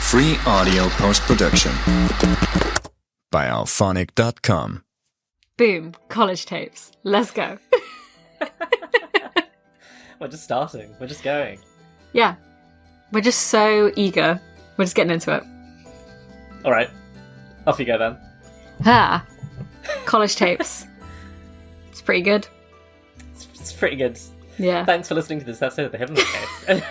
Free audio post-production by alphonic.com. Boom, college tapes. Let's go. We're just starting. We're just going. Yeah. We're just so eager. We're just getting into it. Alright. Off you go then. Ah. College tapes. It's pretty good. It's pretty good. Yeah. Thanks for listening to this episode of The Hidden Case.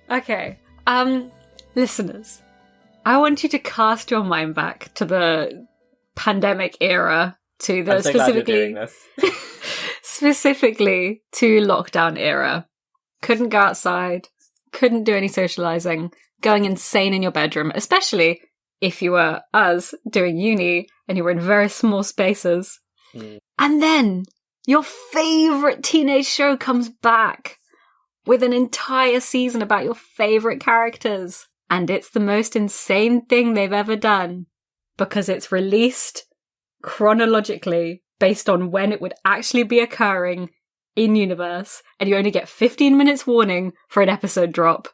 Okay. Listeners, I want you to cast your mind back to the pandemic era, to the I'm so glad you're doing this. specifically to lockdown era. Couldn't go outside, couldn't do any socializing, going insane in your bedroom, especially if you were us doing uni and you were in very small spaces. And then your favourite teenage show comes back with an entire season about your favourite characters. And it's the most insane thing they've ever done because it's released chronologically based on when it would actually be occurring in universe, and you only get 15 minutes warning for an episode drop.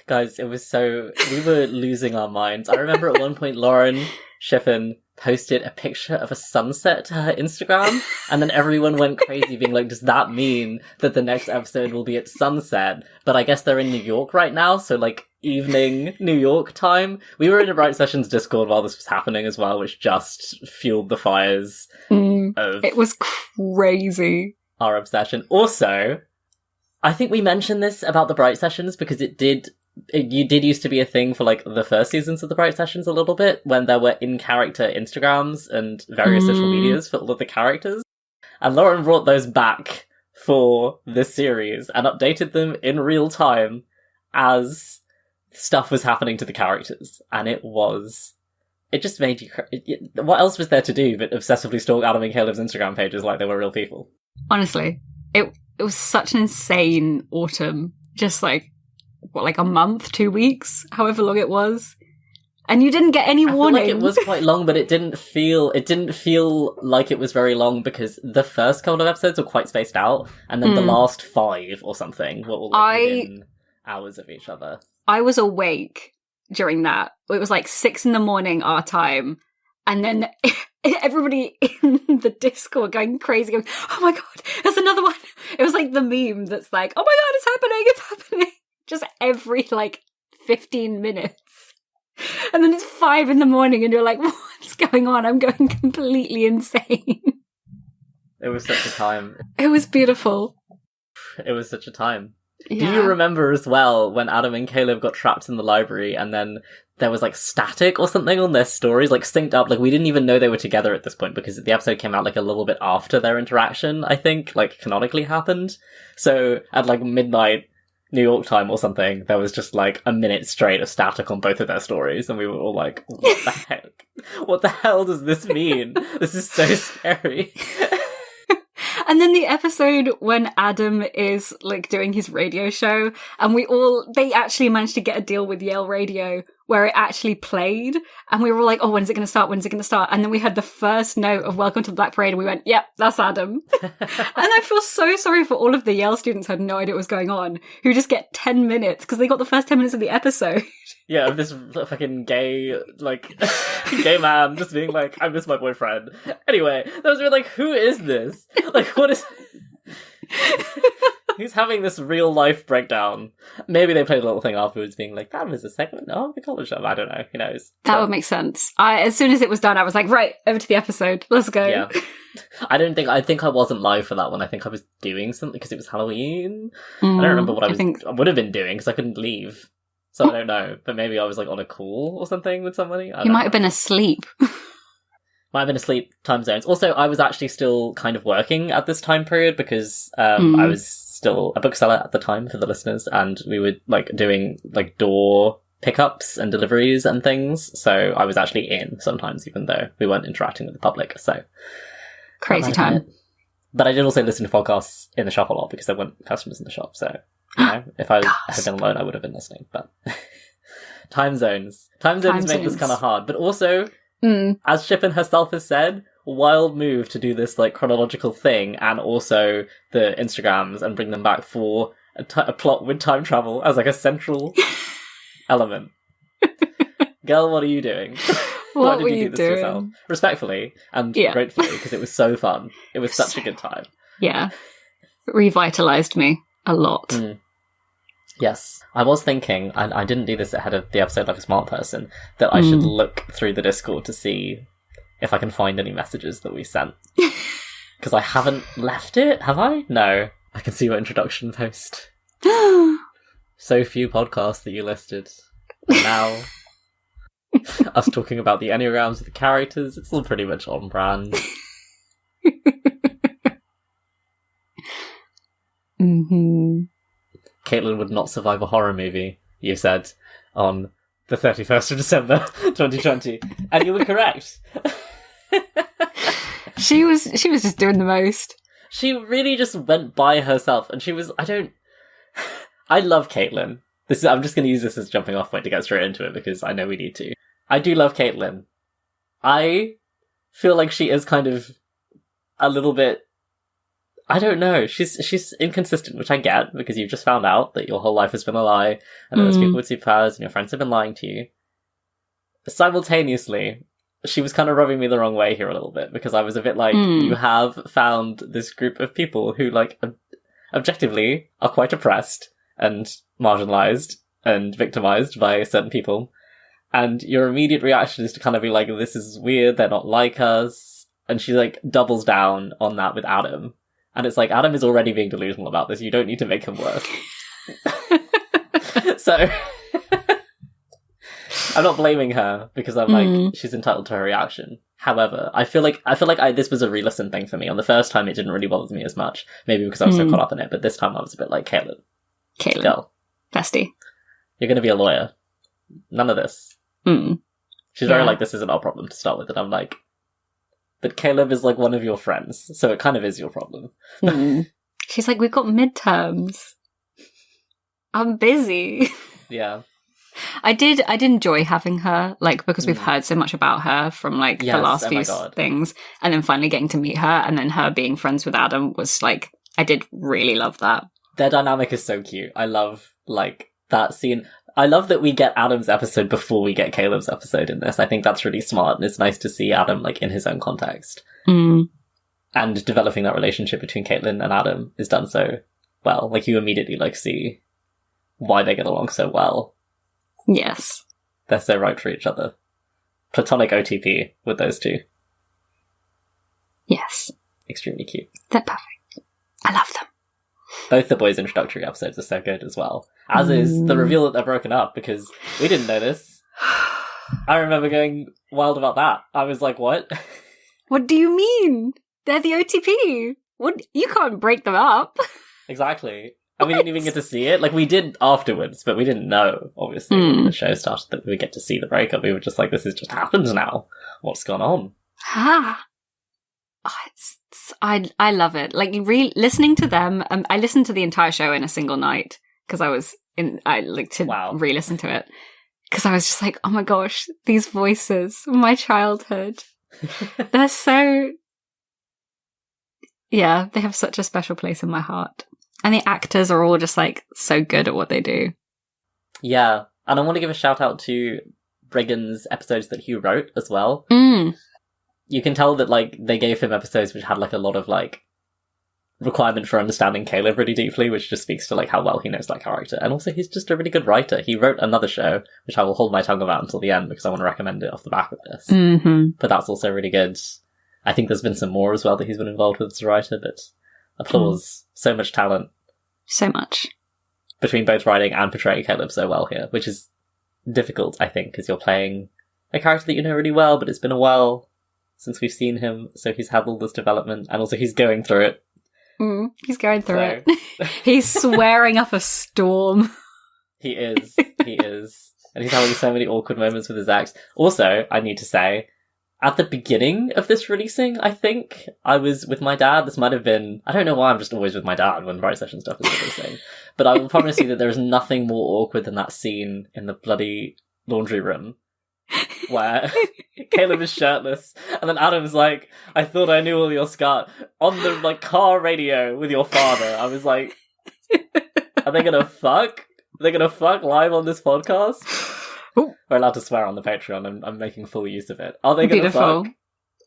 Guys, it was so... We were losing our minds. I remember at one point Lauren Shippen posted a picture of a sunset to her Instagram, and then everyone went crazy being like, does that mean that the next episode will be at sunset? But I guess they're in New York right now, so like evening New York time. We were in a Bright Sessions Discord while this was happening as well, which just fueled the fires of... It was crazy. Our obsession. Also, I think we mentioned this about the Bright Sessions because you did used to be a thing for like the first seasons of the Bright Sessions a little bit, when there were in-character Instagrams and various social medias for all of the characters. And Lauren brought those back for this series and updated them in real time as stuff was happening to the characters. And it just made you... What else was there to do but obsessively stalk Adam and Caleb's Instagram pages like they were real people? Honestly, it was such an insane autumn. Just like, what, like a month, 2 weeks, however long it was. And you didn't get any warning. I feel like it was quite long, but it didn't feel like it was very long because the first couple of episodes were quite spaced out, and then the last 5 or something were all like within hours of each other. I was awake during that. It was like 6 a.m. our time, and then everybody in the Discord going crazy, going, oh my god, there's another one. It was like the meme that's like, oh my god, it's happening. Just every like 15 minutes. And then it's 5 a.m. and you're like, what's going on? I'm going completely insane. It was such a time. It was beautiful. It was such a time. Yeah. Do you remember as well when Adam and Caleb got trapped in the library and then there was like static or something on their stories, like synced up? Like we didn't even know they were together at this point because the episode came out like a little bit after their interaction, I think, like canonically happened. So at like midnight New York time or something, there was just like a minute straight of static on both of their stories, and we were all like, what the heck? What the hell does this mean? This is so scary. And then the episode when Adam is like doing his radio show, and they actually managed to get a deal with Yale Radio where it actually played, and we were all like, oh, when's it going to start? When's it going to start? And then we had the first note of Welcome to the Black Parade, and we went, yep, that's Adam. And I feel so sorry for all of the Yale students who had no idea what was going on, who just get 10 minutes, because they got the first 10 minutes of the episode. Yeah, of this fucking gay man just being like, I miss my boyfriend. Anyway, those were like, who is this? Like, what is... Who's having this real life breakdown? Maybe they played a little thing afterwards being like, that was a segment of the college show. I don't know. Who knows? That would make sense. As soon as it was done, I was like, right, over to the episode. Let's go. Yeah. I think I wasn't live for that one. I think I was doing something because it was Halloween. I don't remember what I would have been doing because I couldn't leave. So I don't know. But maybe I was like on a call or something with somebody. You might have been asleep. Might have been asleep, time zones. Also, I was actually still kind of working at this time period because I was still a bookseller at the time for the listeners, and we were like doing like door pickups and deliveries and things. So I was actually in sometimes, even though we weren't interacting with the public. So crazy time. But I did also listen to podcasts in the shop a lot because there weren't customers in the shop. So you know, if I had been alone, I would have been listening. But time zones make this kind of hard. But also, as Shippen herself has said, wild move to do this like chronological thing and also the Instagrams and bring them back for a plot with time travel as like a central element. Girl, what are you doing? Why did were you you do this to yourself? doing? Respectfully and Yeah. gratefully, because it was so fun. It was such a good time. Yeah. Revitalized me a lot. Yes. I was thinking, and I didn't do this ahead of the episode like a smart person, that I should look through the Discord to see if I can find any messages that we sent. Because I haven't left it, have I? No. I can see your introduction post. So few podcasts that you listed. And now, us talking about the Enneagrams of the characters, it's all pretty much on brand. Mm-hmm. Caitlin would not survive a horror movie, you said, on the 31st of December, 2020. And you were correct. She was just doing the most. She really just went by herself, and she was, I love Caitlin. I'm just going to use this as a jumping off point to get straight into it, because I know we need to. I do love Caitlin. I feel like she is kind of a little bit, I don't know, she's inconsistent, which I get, because you've just found out that your whole life has been a lie, and that there's people with superpowers, and your friends have been lying to you. Simultaneously, she was kind of rubbing me the wrong way here a little bit, because I was a bit like, you have found this group of people who, like, objectively are quite oppressed and marginalized and victimized by certain people, and your immediate reaction is to kind of be like, this is weird, they're not like us, and she, like, doubles down on that with Adam, and it's like, Adam is already being delusional about this, you don't need to make him worse. So... I'm not blaming her, because I'm like, she's entitled to her reaction. However, I feel like this was a re-listen thing for me. On the first time, it didn't really bother me as much. Maybe because I was so caught up in it. But this time, I was a bit like, Caitlin, girl, bestie, you're going to be a lawyer. None of this. She's very like, this isn't our problem to start with. And I'm like, but Caleb is like one of your friends, so it kind of is your problem. She's like, we've got midterms. I'm busy. Yeah. I did enjoy having her, like, because we've heard so much about her from, like, the last few things, and then finally getting to meet her, and then her being friends with Adam was, like, I did really love that. Their dynamic is so cute. I love, like, that scene. I love that we get Adam's episode before we get Caleb's episode in this. I think that's really smart, and it's nice to see Adam, like, in his own context. And developing that relationship between Caitlin and Adam is done so well. Like, you immediately, like, see why they get along so well. Yes. They're so right for each other. Platonic OTP with those two. Yes. Extremely cute. They're perfect. I love them. Both the boys' introductory episodes are so good as well. As is the reveal that they're broken up, because we didn't know this. I remember going wild about that. I was like, what? What do you mean? They're the OTP. What? You can't break them up. Exactly. And we didn't even get to see it. Like, we did afterwards, but we didn't know, obviously, when the show started, that we would get to see the breakup. We were just like, this has just happened now. What's gone on? I love it. Like, listening to them, I listened to the entire show in a single night, because I like to re-listen to it. Because I was just like, oh my gosh, these voices, my childhood. They're so... Yeah, they have such a special place in my heart. And the actors are all just, like, so good at what they do. Yeah. And I want to give a shout out to Briggan's episodes that he wrote as well. You can tell that, like, they gave him episodes which had, like, a lot of, like, requirement for understanding Caleb really deeply, which just speaks to, like, how well he knows that character. And also, he's just a really good writer. He wrote another show, which I will hold my tongue about until the end, because I want to recommend it off the back of this. But that's also really good. I think there's been some more as well that he's been involved with as a writer, but... Applause. So much talent. So much. Between both writing and portraying Caleb so well here, which is difficult, I think, because you're playing a character that you know really well, but it's been a while since we've seen him, so he's had all this development, and also he's going through it. He's going through it. He's swearing up a storm. He is. And he's having so many awkward moments with his ex. Also, I need to say... At the beginning of this releasing, I think, I was with my dad. This might have been... I don't know why I'm just always with my dad when Bright Session stuff is releasing. But I will promise you that there is nothing more awkward than that scene in the bloody laundry room where Caleb is shirtless, and then Adam's like, I thought I knew all your scar on the, like, car radio with your father. I was like... Are they gonna fuck? They're gonna fuck live on this podcast? Ooh. We're allowed to swear on the Patreon. I'm making full use of it. Are they gonna Beautiful. fuck?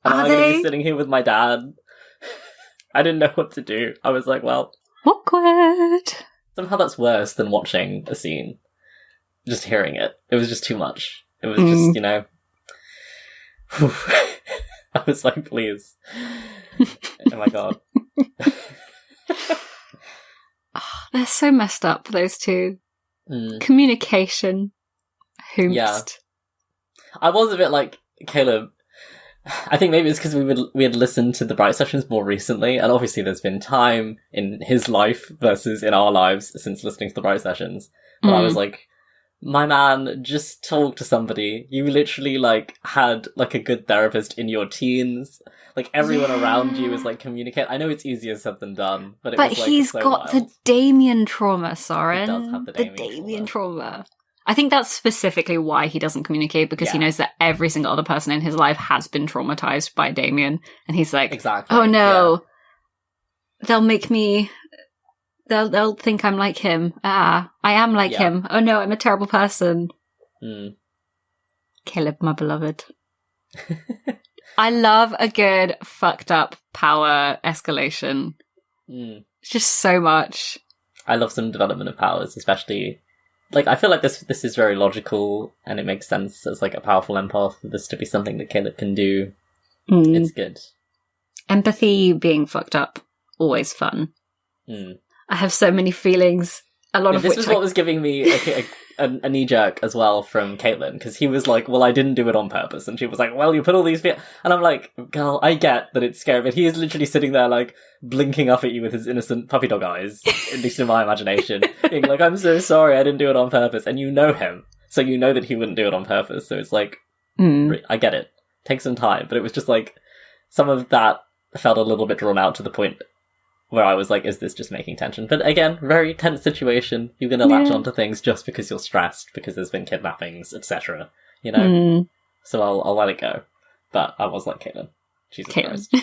And am I gonna be sitting here with my dad? I didn't know what to do. I was like, well... Awkward. Somehow that's worse than watching a scene. Just hearing it. It was just too much. It was just, you know... I was like, please. Oh my god. They're so messed up, those two. Communication. Hoomst. Yeah. I was a bit like, Caleb... I think maybe it's because we had listened to the Bright Sessions more recently, and obviously there's been time in his life versus in our lives since listening to the Bright Sessions. But I was like, my man, just talk to somebody. You literally, like, had, like, a good therapist in your teens. Like, everyone around you is, like, communicate. I know it's easier said than done, but it was, like, he's so got wild. the Damien trauma, Soren. He does have the Damien trauma. I think that's specifically why he doesn't communicate, because he knows that every single other person in his life has been traumatized by Damien. And he's like, exactly. Oh no, they'll make me... They'll think I'm like him. I am like him. Oh no, I'm a terrible person. Caleb, my beloved. I love a good fucked up power escalation. It's just so much. I love some development of powers, especially... Like, I feel like this is very logical, and it makes sense as, like, a powerful empath for this to be something that Caleb can do. It's good. Empathy being fucked up, always fun. I have so many feelings, a lot of this which was what was giving me a knee-jerk as well from Caitlin, because he was like, well, I didn't do it on purpose, and she was like, well, you put all these... And I'm like, girl, I get that it's scary, but he is literally sitting there, like, blinking up at you with his innocent puppy dog eyes, at least in my imagination, being like, I'm so sorry, I didn't do it on purpose, and you know him, so you know that he wouldn't do it on purpose, so it's like, I get it. Take some time, but it was just like, some of that felt a little bit drawn out to the point where I was like, is this just making tension? But again, very tense situation. You're going to latch onto things just because you're stressed, because there's been kidnappings, etc. You know? So I'll let it go. But I was like, Caitlin. Jesus Christ.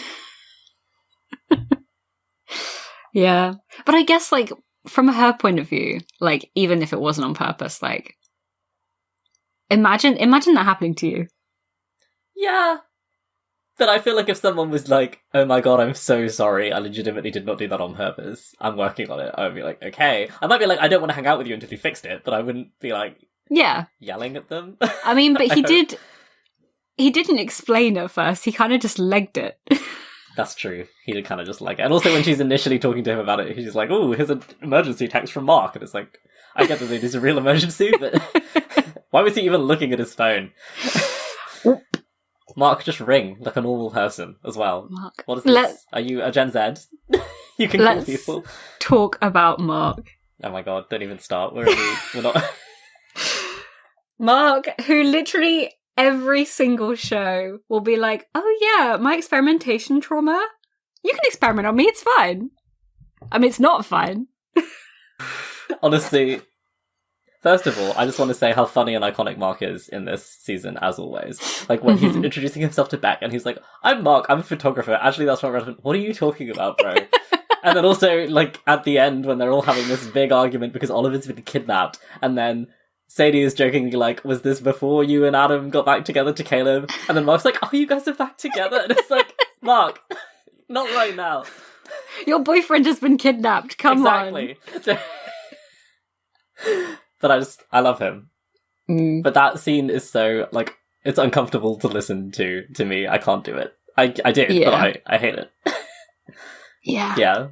Yeah. But I guess, like, from her point of view, like, even if it wasn't on purpose, like, imagine that happening to you. Yeah. But I feel like if someone was like, oh my god, I'm so sorry, I legitimately did not do that on purpose, I'm working on it, I would be like, okay. I might be like, I don't want to hang out with you until you fixed it, but I wouldn't be like, yelling at them. I mean, but he didn't explain at first, he kind of just legged it. That's true. He did kind of just like it. And also when she's initially talking to him about it, he's like, oh, here's an emergency text from Mark. And it's like, I get that it is a real emergency, but why was he even looking at his phone? Mark, just ring like a normal person as well. Mark. What is this? Are you a Gen Z? You can call people. Talk about Mark. Oh my god, don't even start. We're not... Mark, who literally every single show will be like, oh yeah, my experimentation trauma? You can experiment on me, it's fine. I mean, it's not fine. Honestly... First of all, I just want to say how funny and iconic Mark is in this season, as always. Like, when he's introducing himself to Beck, and he's like, I'm Mark, I'm a photographer. Actually, that's not relevant. What are you talking about, bro? And then also, like, at the end, when they're all having this big argument because Oliver's been kidnapped, and then Sadie is jokingly like, was this before you and Adam got back together to Caleb? And then Mark's like, oh, you guys are back together? And it's like, Mark, not right now. Your boyfriend has been kidnapped, come on. Exactly. But I love him. But that scene is so, like, it's uncomfortable to listen to me. I can't do it. I do, but I hate it. Yeah.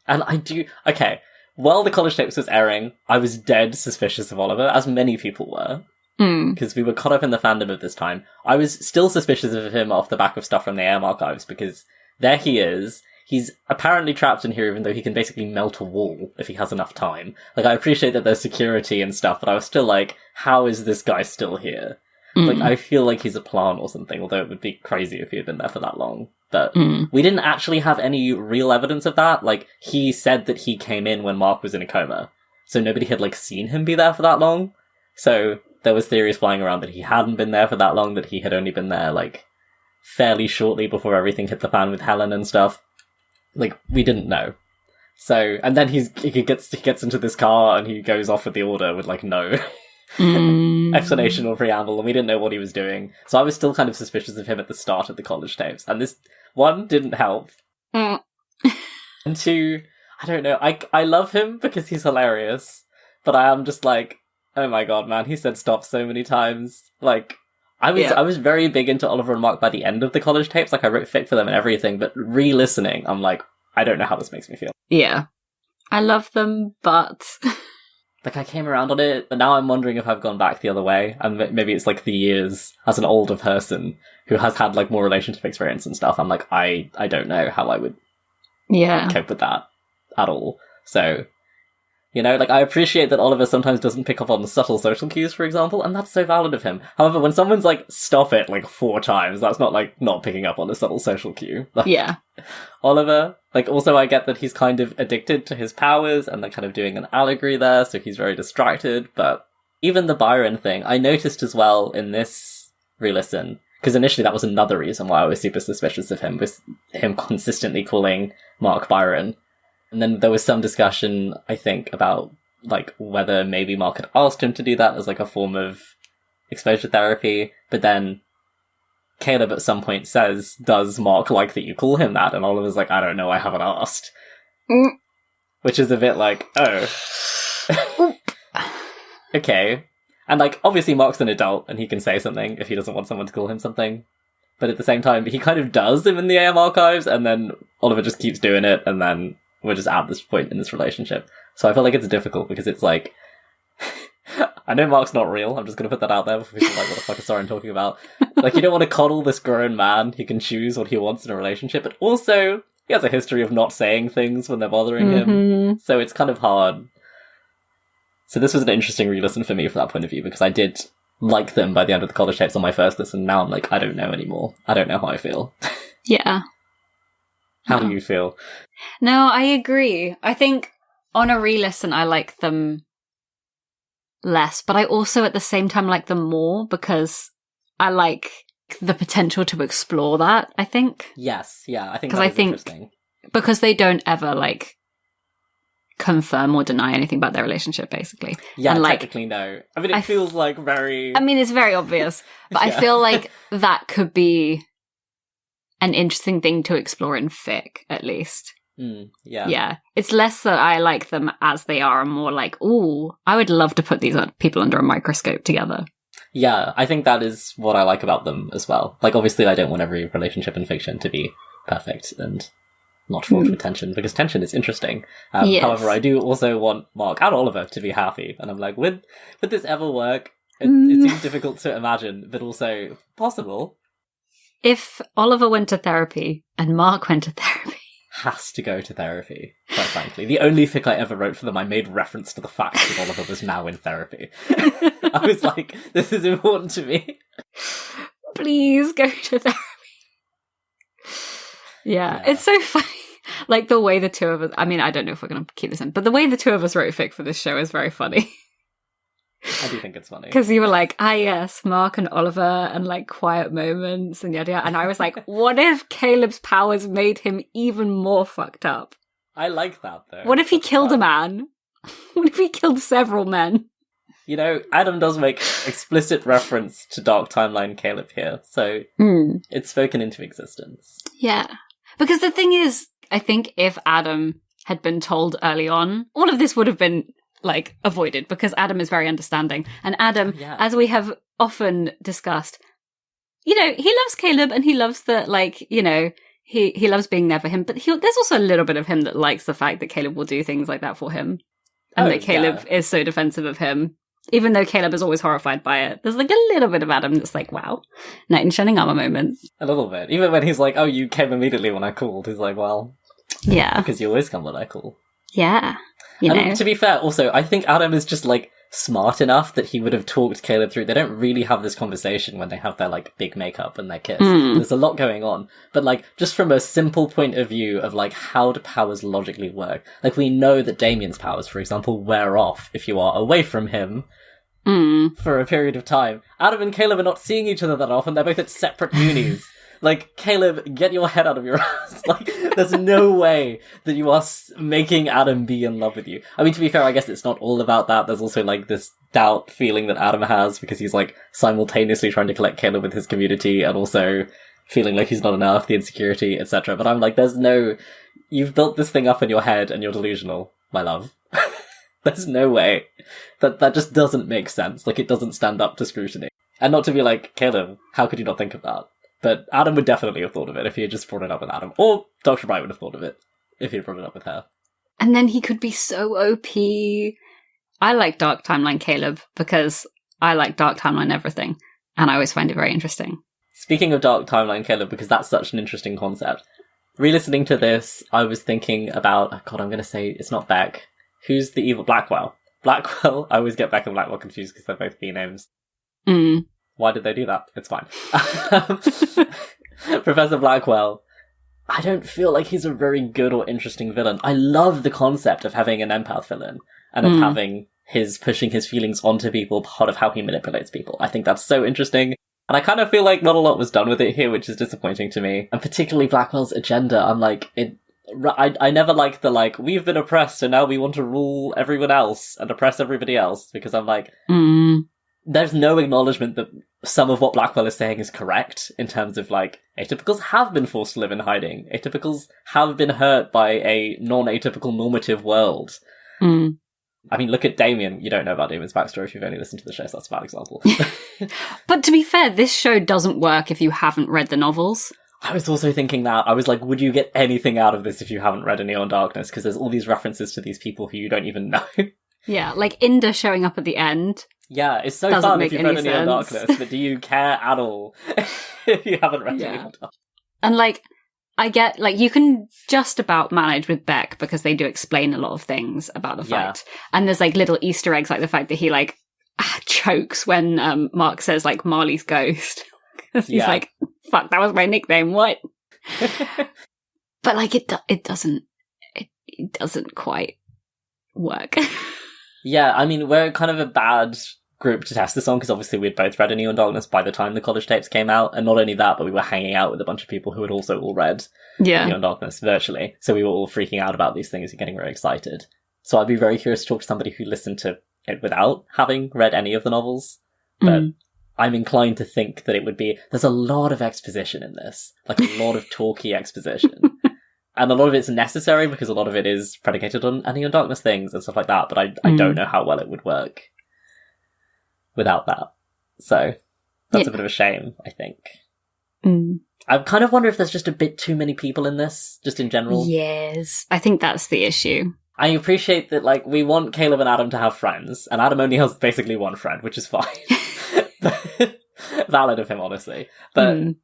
And I do, okay, while the college tapes was airing, I was dead suspicious of Oliver, as many people were. Because we were caught up in the fandom of this time. I was still suspicious of him off the back of stuff from the AM archives, because there he is. He's apparently trapped in here, even though he can basically melt a wall if he has enough time. Like, I appreciate that there's security and stuff, but I was still like, how is this guy still here? Like, I feel like he's a plant or something, although it would be crazy if he had been there for that long. But we didn't actually have any real evidence of that. Like, he said that he came in when Mark was in a coma, so nobody had, like, seen him be there for that long. So there was theories flying around that he hadn't been there for that long, that he had only been there, like, fairly shortly before everything hit the fan with Helen and stuff. Like, we didn't know. So, and then he gets into this car and he goes off with the order with, like, no explanation or preamble, and we didn't know what he was doing. So I was still kind of suspicious of him at the start of the college tapes. And this, one, didn't help. And two, I don't know, I love him because he's hilarious, but I am just like, oh my god, man, he said stop so many times. Like, I was very big into Oliver and Mark by the end of the college tapes. Like, I wrote fic for them and everything, but re-listening, I'm like, I don't know how this makes me feel. Yeah. I love them, but... Like, I came around on it, but now I'm wondering if I've gone back the other way, and maybe it's, like, the years as an older person who has had, like, more relationship experience and stuff. I'm like, I don't know how I would cope with that at all. So, you know, like, I appreciate that Oliver sometimes doesn't pick up on subtle social cues, for example, and that's so valid of him. However, when someone's like, stop it, like, 4 times, that's not, like, not picking up on a subtle social cue. Like, yeah. Oliver, like, also I get that he's kind of addicted to his powers, and they're kind of doing an allegory there, so he's very distracted, but even the Byron thing, I noticed as well in this re-listen, because initially that was another reason why I was super suspicious of him, was him consistently calling Mark Byron. And then there was some discussion, I think, about, like, whether maybe Mark had asked him to do that as, like, a form of exposure therapy. But then Caleb at some point says, does Mark like that you call him that? And Oliver's like, I don't know, I haven't asked. Which is a bit like, oh. Okay. And, like, obviously Mark's an adult and he can say something if he doesn't want someone to call him something. But at the same time, he kind of does them in the AM archives, and then Oliver just keeps doing it, and then we're just at this point in this relationship. So I feel like it's difficult because it's like, I know Mark's not real. I'm just going to put that out there before people are like, what the fuck is Soren talking about? Like, you don't want to coddle this grown man. He can choose what he wants in a relationship, but also he has a history of not saying things when they're bothering him. So it's kind of hard. So this was an interesting re-listen for me from that point of view, because I did like them by the end of the college tapes on my first listen. Now I'm like, I don't know anymore. I don't know how I feel. Yeah. How do you feel? No, I agree. I think on a re-listen, I like them less, but I also at the same time like them more because I like the potential to explore that, I think. Yes, yeah, I think that is interesting. Because they don't ever, like, confirm or deny anything about their relationship, basically. Yeah, and, like, technically no. I mean, it feels like very... I mean, it's very obvious, but I feel like that could be an interesting thing to explore in fic, at least. Yeah. It's less that I like them as they are, and more like, ooh, I would love to put these people under a microscope together. Yeah, I think that is what I like about them as well. Like, obviously, I don't want every relationship in fiction to be perfect and not fraught with tension, because tension is interesting. Yes. However, I do also want Mark and Oliver to be happy, and I'm like, would this ever work? It seems difficult to imagine, but also possible. If Oliver went to therapy and Mark went to therapy... Has to go to therapy, quite frankly. The only fic I ever wrote for them, I made reference to the fact that Oliver was now in therapy. I was like, this is important to me. Please go to therapy. Yeah, it's so funny. Like, the way the two of us... I mean, I don't know if we're going to keep this in, but the way the two of us wrote fic for this show is very funny. I do think it's funny. Because you were like, yes, Mark and Oliver, and, like, quiet moments, and yada yada. And I was like, what if Caleb's powers made him even more fucked up? I like that, though. What if he killed a man? What if he killed several men? You know, Adam does make explicit reference to Dark Timeline Caleb here, so it's spoken into existence. Yeah. Because the thing is, I think if Adam had been told early on, all of this would have been, like, avoided, because Adam is very understanding. And Adam, as we have often discussed, you know, he loves Caleb, and he loves that, like, you know, he loves being there for him, but there's also a little bit of him that likes the fact that Caleb will do things like that for him. And that Caleb is so defensive of him. Even though Caleb is always horrified by it, there's, like, a little bit of Adam that's like, wow, knight in shining armor moment. A little bit. Even when he's like, oh, you came immediately when I called, he's like, well... Yeah. Because you always come when I call. Yeah. You know. To be fair, also, I think Adam is just, like, smart enough that he would have talked Caleb through. They don't really have this conversation when they have their, like, big makeup and their kiss. There's a lot going on. But, like, just from a simple point of view of, like, how do powers logically work? Like, we know that Damien's powers, for example, wear off if you are away from him for a period of time. Adam and Caleb are not seeing each other that often. They're both at separate unis. Like, Caleb, get your head out of your ass. Like, there's no way that you are making Adam be in love with you. I mean, to be fair, I guess it's not all about that. There's also, like, this doubt feeling that Adam has because he's, like, simultaneously trying to collect Caleb with his community and also feeling like he's not enough, the insecurity, etc. But I'm like, you've built this thing up in your head and you're delusional, my love. There's no way. That just doesn't make sense. Like, it doesn't stand up to scrutiny. And not to be like, Caleb, how could you not think of that? But Adam would definitely have thought of it if he had just brought it up with Adam. Or Dr. Bright would have thought of it if he had brought it up with her. And then he could be so OP. I like Dark Timeline Caleb because I like Dark Timeline everything. And I always find it very interesting. Speaking of Dark Timeline Caleb, because that's such an interesting concept, re-listening to this, I was thinking about, oh God, I'm going to say it's not Beck. Who's the evil Blackwell? Blackwell, I always get Beck and Blackwell confused because they're both B names. Mm. Why did they do that? It's fine. Professor Blackwell, I don't feel like he's a very good or interesting villain. I love the concept of having an empath villain and of having his pushing his feelings onto people part of how he manipulates people. I think that's so interesting. And I kind of feel like not a lot was done with it here, which is disappointing to me. And particularly Blackwell's agenda, I'm like, I never liked the, like, we've been oppressed, so now we want to rule everyone else and oppress everybody else, because I'm like, there's no acknowledgement that some of what Blackwell is saying is correct, in terms of, like, atypicals have been forced to live in hiding. Atypicals have been hurt by a non-atypical normative world. I mean, look at Damien. You don't know about Damien's backstory if you've only listened to the show, so that's a bad example. But to be fair, this show doesn't work if you haven't read the novels. I was also thinking that. I was like, would you get anything out of this if you haven't read A Neon Darkness? Because there's all these references to these people who you don't even know. Yeah, like Inda showing up at the end. Yeah, it's so Doesn't fun make if you've read A any Neon sense. Darkness, but do you care at all if you haven't read A Neon Darkness? And, like, I get, like, you can just about manage with Beck because they do explain a lot of things about the fight. And there's, like, little Easter eggs, like the fact that he, like, chokes when Mark says, like, Marley's ghost. He's like, fuck, that was my nickname, what? But, like, it doesn't quite work. Yeah, I mean, we're kind of a bad group to test this on, because obviously we'd both read A Neon Darkness by the time the college tapes came out, and not only that, but we were hanging out with a bunch of people who had also all read Neon Darkness virtually, so we were all freaking out about these things and getting very excited. So I'd be very curious to talk to somebody who listened to it without having read any of the novels, but I'm inclined to think that it would be... There's a lot of exposition in this, like a lot of talky exposition. And a lot of it's necessary because a lot of it is predicated on A Neon Darkness things and stuff like that, but I don't know how well it would work without that. So that's a bit of a shame, I think. I kind of wonder if there's just a bit too many people in this, just in general. Yes, I think that's the issue. I appreciate that, like, we want Caleb and Adam to have friends, and Adam only has basically one friend, which is fine. Valid of him, honestly. But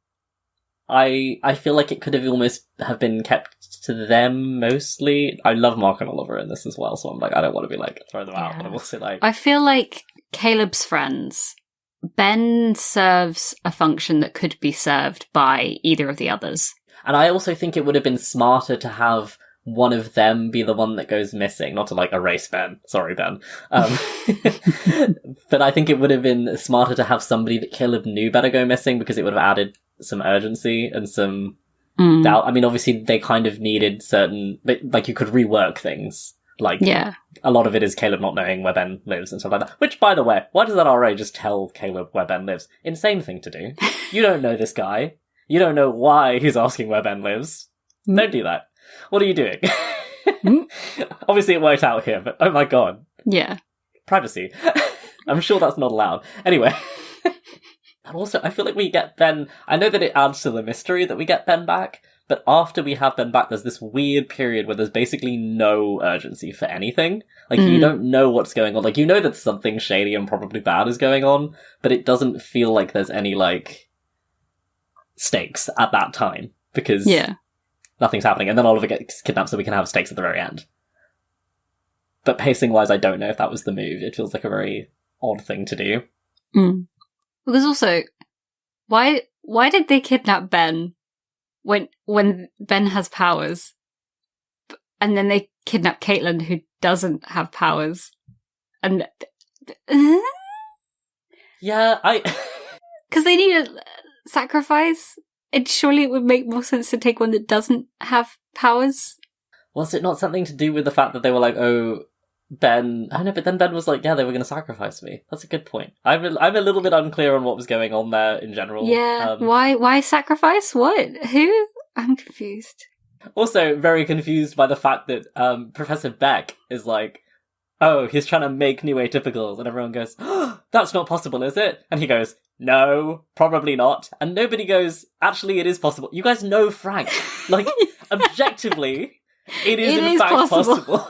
I feel like it could have almost have been kept to them mostly. I love Mark and Oliver in this as well, so I'm like, I don't want to be like, throw them out, but I'm also like... I feel like Caleb's friends, Ben serves a function that could be served by either of the others. And I also think it would have been smarter to have one of them be the one that goes missing, not to, like, erase Ben. Sorry, Ben. But I think it would have been smarter to have somebody that Caleb knew better go missing, because it would have added some urgency and some doubt. I mean, obviously, they kind of needed certain... But, like, you could rework things. Like, a lot of it is Caleb not knowing where Ben lives and stuff like that. Which, by the way, why does that RA just tell Caleb where Ben lives? Insane thing to do. You don't know this guy. You don't know why he's asking where Ben lives. Don't do that. What are you doing? Obviously it worked out here, but oh my god. Yeah. Privacy. I'm sure that's not allowed. Anyway. And also, I feel like we get Ben... I know that it adds to the mystery that we get Ben back, but after we have Ben back, there's this weird period where there's basically no urgency for anything. Like, you don't know what's going on. Like, you know that something shady and probably bad is going on, but it doesn't feel like there's any, like, stakes at that time, because... nothing's happening, and then Oliver gets kidnapped so we can have stakes at the very end. But pacing-wise, I don't know if that was the move. It feels like a very odd thing to do. Because also, why did they kidnap Ben when Ben has powers, and then they kidnap Caitlin, who doesn't have powers? And yeah, because they need a sacrifice. surely it would make more sense to take one that doesn't have powers. Was it not something to do with the fact that they were like, oh, Ben... I know, but then Ben was like, yeah, they were going to sacrifice me. That's a good point. I'm a little bit unclear on what was going on there in general. Yeah, why sacrifice? What? Who? I'm confused. Also, very confused by the fact that Professor Beck is like, oh, he's trying to make new atypicals, and everyone goes, oh, that's not possible, is it? And he goes, no, probably not. And nobody goes, actually, it is possible. You guys know Frank. Like, objectively, it is in fact possible.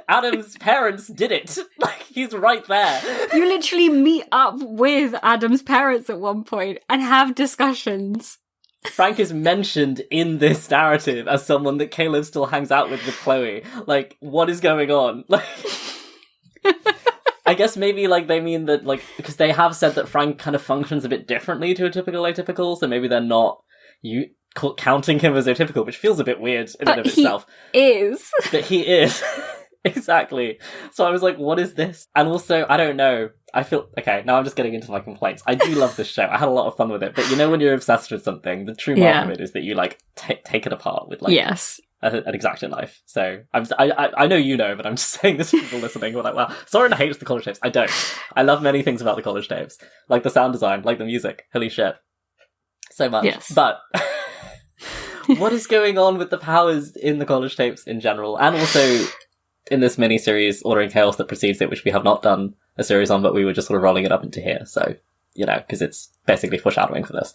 Adam's parents did it. Like, he's right there. You literally meet up with Adam's parents at one point and have discussions. Frank is mentioned in this narrative as someone that Caleb still hangs out with Chloe. Like, what is going on? Like, I guess maybe, like, they mean that, like, because they have said that Frank kind of functions a bit differently to a typical atypical, so maybe they're not counting him as atypical, which feels a bit weird in and of itself. Is. But he is. Exactly. So I was like, what is this? And also, I don't know. I feel... Okay, now I'm just getting into my complaints. I do love this show. I had a lot of fun with it. But you know when you're obsessed with something, the true mark of it is that you, like, take it apart with, like... Yes. An Exacto knife. So I know you know, but I'm just saying this to people listening. We're like, wow, Soren hates the college tapes. I don't. I love many things about the college tapes. Like the sound design, like the music. Holy shit. So much. Yes. But... what is going on with the powers in the college tapes in general? And also... in this mini-series, Order and Chaos, that precedes it, which we have not done a series on, but we were just sort of rolling it up into here. So, you know, because it's basically foreshadowing for this.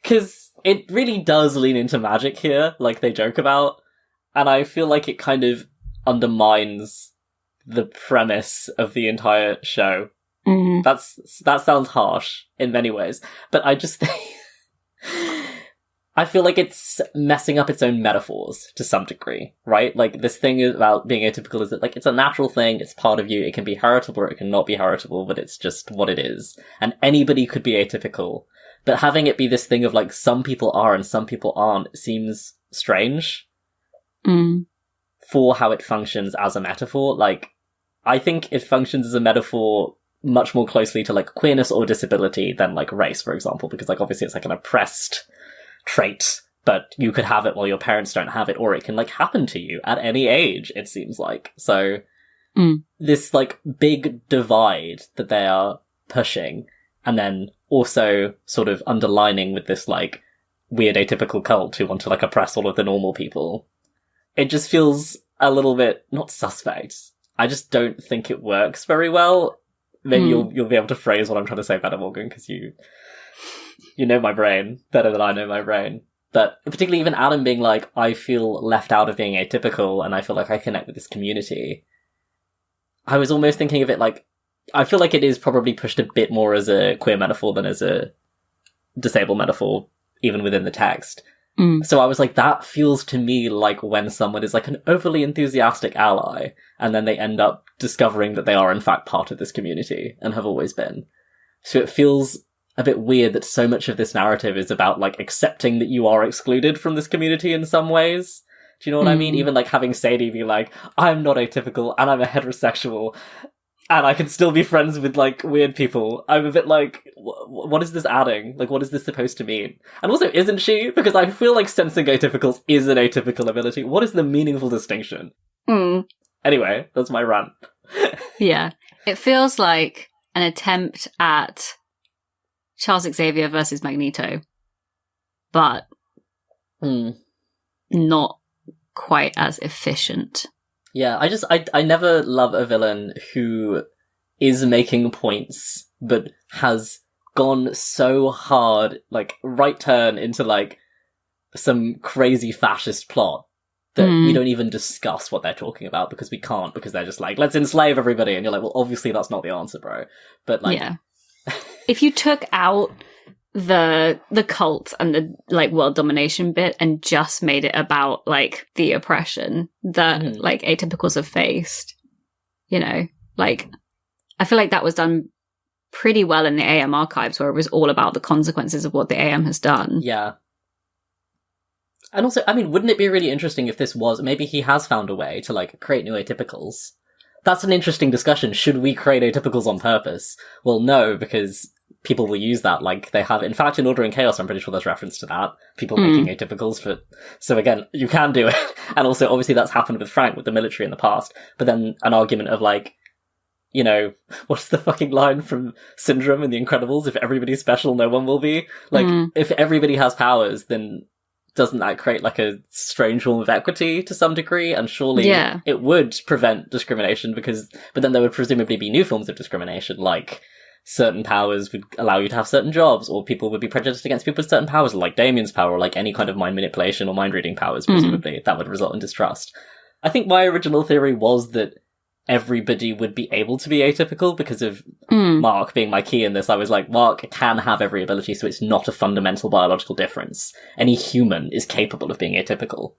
Because it really does lean into magic here, like they joke about, and I feel like it kind of undermines the premise of the entire show. Mm. That sounds harsh in many ways, but I just think... I feel like it's messing up its own metaphors to some degree, right? Like, this thing about being atypical is that, like, it's a natural thing, it's part of you, it can be heritable or it can not be heritable, but it's just what it is. And anybody could be atypical. But having it be this thing of, like, some people are and some people aren't seems strange for how it functions as a metaphor. Like, I think it functions as a metaphor much more closely to, like, queerness or disability than, like, race, for example, because, like, obviously it's, like, an oppressed... trait, but you could have it while your parents don't have it, or it can, like, happen to you at any age, it seems like. So, this, like, big divide that they are pushing, and then also sort of underlining with this, like, weird atypical cult who want to, like, oppress all of the normal people. It just feels a little bit, not suspect. I just don't think it works very well. Maybe you'll be able to phrase what I'm trying to say better, Morgan, because you know my brain better than I know my brain. But particularly even Adam being like, I feel left out of being atypical and I feel like I connect with this community. I was almost thinking of it like, I feel like it is probably pushed a bit more as a queer metaphor than as a disabled metaphor, even within the text. So I was like, that feels to me like when someone is like an overly enthusiastic ally and then they end up discovering that they are in fact part of this community and have always been. So it feels a bit weird that so much of this narrative is about, like, accepting that you are excluded from this community in some ways. Do you know what I mean? Even, like, having Sadie be like, I'm not atypical, and I'm a heterosexual, and I can still be friends with, like, weird people. I'm a bit like, what is this adding? Like, what is this supposed to mean? And also, isn't she? Because I feel like sensing atypicals is an atypical ability. What is the meaningful distinction? Anyway, that's my rant. Yeah. It feels like an attempt at Charles Xavier versus Magneto, but not quite as efficient. Yeah, I never love a villain who is making points, but has gone so hard, like, right turn into, like, some crazy fascist plot that we don't even discuss what they're talking about because we can't, because they're just like, let's enslave everybody, and you're like, well, obviously that's not the answer, bro. But, like... Yeah. If you took out the cult and the, like, world domination bit and just made it about, like, the oppression that like atypicals have faced, you know, like, I feel like that was done pretty well in the AM archives, where it was all about the consequences of what the AM has done. Yeah. And also, I mean, wouldn't it be really interesting if this was, maybe he has found a way to, like, create new atypicals? That's an interesting discussion. Should we create atypicals on purpose? Well, no, because people will use that. Like, they have, in fact, in Order and Chaos, I'm pretty sure there's reference to that. People making atypicals for... So again, you can do it. And also, obviously, that's happened with Frank, with the military in the past. But then an argument of, like, you know, what's the fucking line from Syndrome in The Incredibles? If everybody's special, no one will be. Like, if everybody has powers, then doesn't that create, like, a strange form of equity to some degree? And surely it would prevent discrimination but then there would presumably be new forms of discrimination, like certain powers would allow you to have certain jobs, or people would be prejudiced against people with certain powers, like Damien's power, or like any kind of mind manipulation or mind reading powers, presumably. That would result in distrust. I think my original theory was that everybody would be able to be atypical because of Mark being my key in this. I was like, Mark can have every ability, so it's not a fundamental biological difference. Any human is capable of being atypical,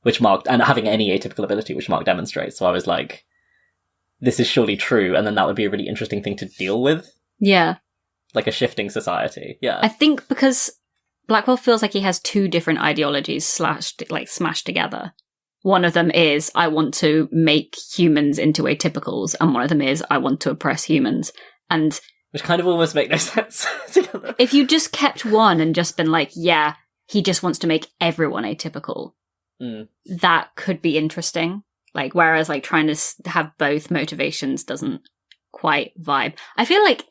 which Mark, and having any atypical ability, which Mark demonstrates. So I was like, this is surely true, and then that would be a really interesting thing to deal with. Yeah. Like a shifting society. Yeah. I think because Blackwell feels like he has two different ideologies smashed together. One of them is, I want to make humans into atypicals, and one of them is, I want to oppress humans. And which kind of almost make no sense together. If you just kept one and just been like, yeah, he just wants to make everyone atypical, that could be interesting. Like, whereas, like, trying to have both motivations doesn't quite vibe. I feel like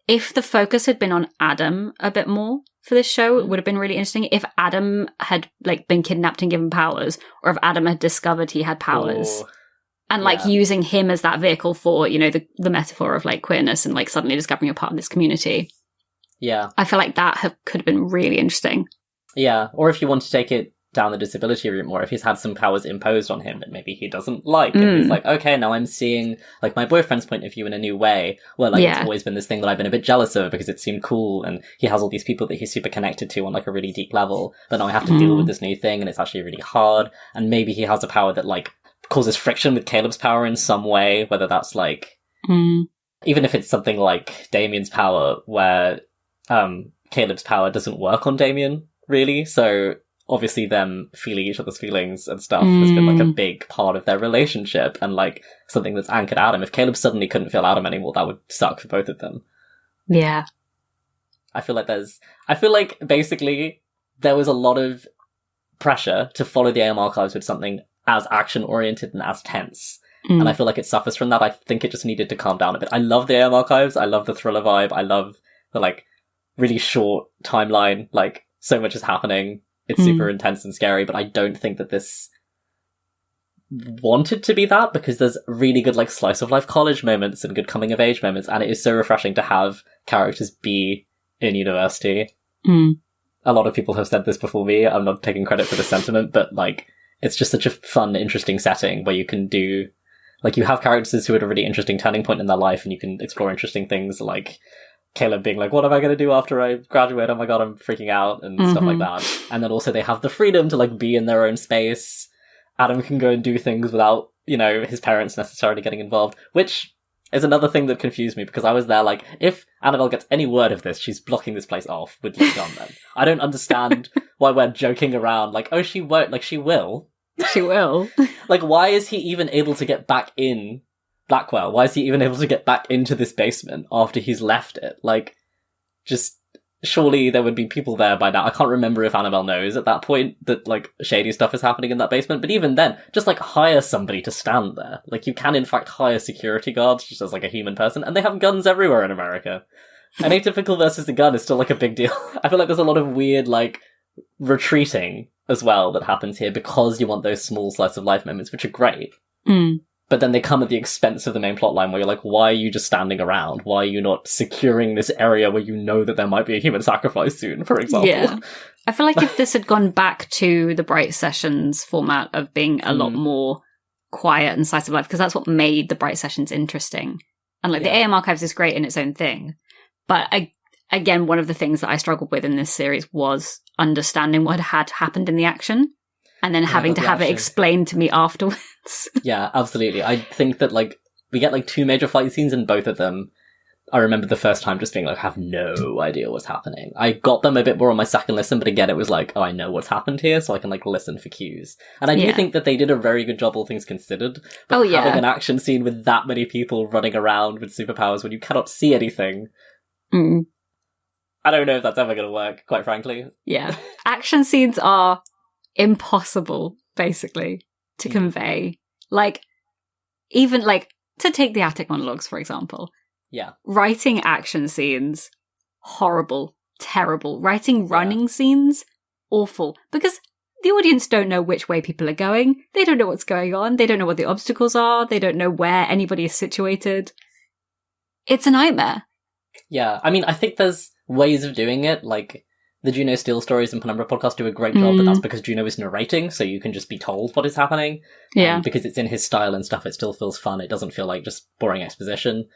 if the focus had been on Adam a bit more for this show, it would have been really interesting. If Adam had, like, been kidnapped and given powers, or if Adam had discovered he had powers, and, like, using him as that vehicle for, you know, the metaphor of, like, queerness and, like, suddenly discovering you're part of this community. Yeah. I feel like that could have been really interesting. Yeah, or if you want to take it down the disability route more, if he's had some powers imposed on him that maybe he doesn't like, and he's like, okay, now I'm seeing, like, my boyfriend's point of view in a new way, where, like, it's always been this thing that I've been a bit jealous of because it seemed cool, and he has all these people that he's super connected to on, like, a really deep level, but now I have to deal with this new thing, and it's actually really hard, and maybe he has a power that, like, causes friction with Caleb's power in some way, whether that's, like, even if it's something like Damien's power, where Caleb's power doesn't work on Damien, really, so obviously them feeling each other's feelings and stuff has been, like, a big part of their relationship, and, like, something that's anchored Adam. If Caleb suddenly couldn't feel Adam anymore, that would suck for both of them. Yeah. I feel like basically there was a lot of pressure to follow the AM archives with something as action-oriented and as tense. And I feel like it suffers from that. I think it just needed to calm down a bit. I love the AM archives. I love the thriller vibe. I love the, like, really short timeline. Like, so much is happening. It's super intense and scary, but I don't think that this wanted to be that, because there's really good, like, slice of life college moments and good coming of age moments, and it is so refreshing to have characters be in university. A lot of people have said this before me. I'm not taking credit for the sentiment, but, like, it's just such a fun, interesting setting where you can do, like, you have characters who are at a really interesting turning point in their life, and you can explore interesting things, like Caleb being like, what am I going to do after I graduate? Oh my god, I'm freaking out, and stuff like that. And then also they have the freedom to, like, be in their own space. Adam can go and do things without, you know, his parents necessarily getting involved, which is another thing that confused me, because I was there like, if Annabelle gets any word of this, she's blocking this place off with Gun then. I don't understand why we're joking around, like, oh, she won't, like, she will. She will. Like, why is he even able to get back in Blackwell? Why is he even able to get back into this basement after he's left it? Like, just, surely there would be people there by now. I can't remember if Annabelle knows at that point that, like, shady stuff is happening in that basement, but even then, just, like, hire somebody to stand there. Like, you can, in fact, hire security guards just as, like, a human person, and they have guns everywhere in America. And Atypical versus the gun is still, like, a big deal. I feel like there's a lot of weird, like, retreating as well that happens here because you want those small slice of life moments, which are great. But then they come at the expense of the main plotline, where you're like, why are you just standing around? Why are you not securing this area where you know that there might be a human sacrifice soon, for example? Yeah. I feel like if this had gone back to the Bright Sessions format of being a lot more quiet and slice of life, because that's what made the Bright Sessions interesting. And, like, the AM Archives is great in its own thing. But, again, one of the things that I struggled with in this series was understanding what had happened in the action, and then having to have it explained to me afterwards. Yeah, absolutely. I think that, like, we get, like, 2 major fight scenes in both of them. I remember the first time just being like, I have no idea what's happening. I got them a bit more on my second listen, but again, it was like, oh, I know what's happened here, so I can, like, listen for cues. And I do think that they did a very good job, all things considered. But having an action scene with that many people running around with superpowers when you cannot see anything Mm. I don't know if that's ever going to work, quite frankly. Yeah. Action scenes are impossible, basically, to convey. Like, even, like, to take the attic monologues, for example. Yeah. Writing action scenes, horrible, terrible. Writing running scenes, awful. Because the audience don't know which way people are going. They don't know what's going on. They don't know what the obstacles are. They don't know where anybody is situated. It's a nightmare. Yeah, I mean, I think there's ways of doing it, like the Juno Steel Stories and Penumbra podcast do a great job, but that's because Juno is narrating, so you can just be told what is happening. Yeah. Because it's in his style and stuff, it still feels fun. It doesn't feel like just boring exposition.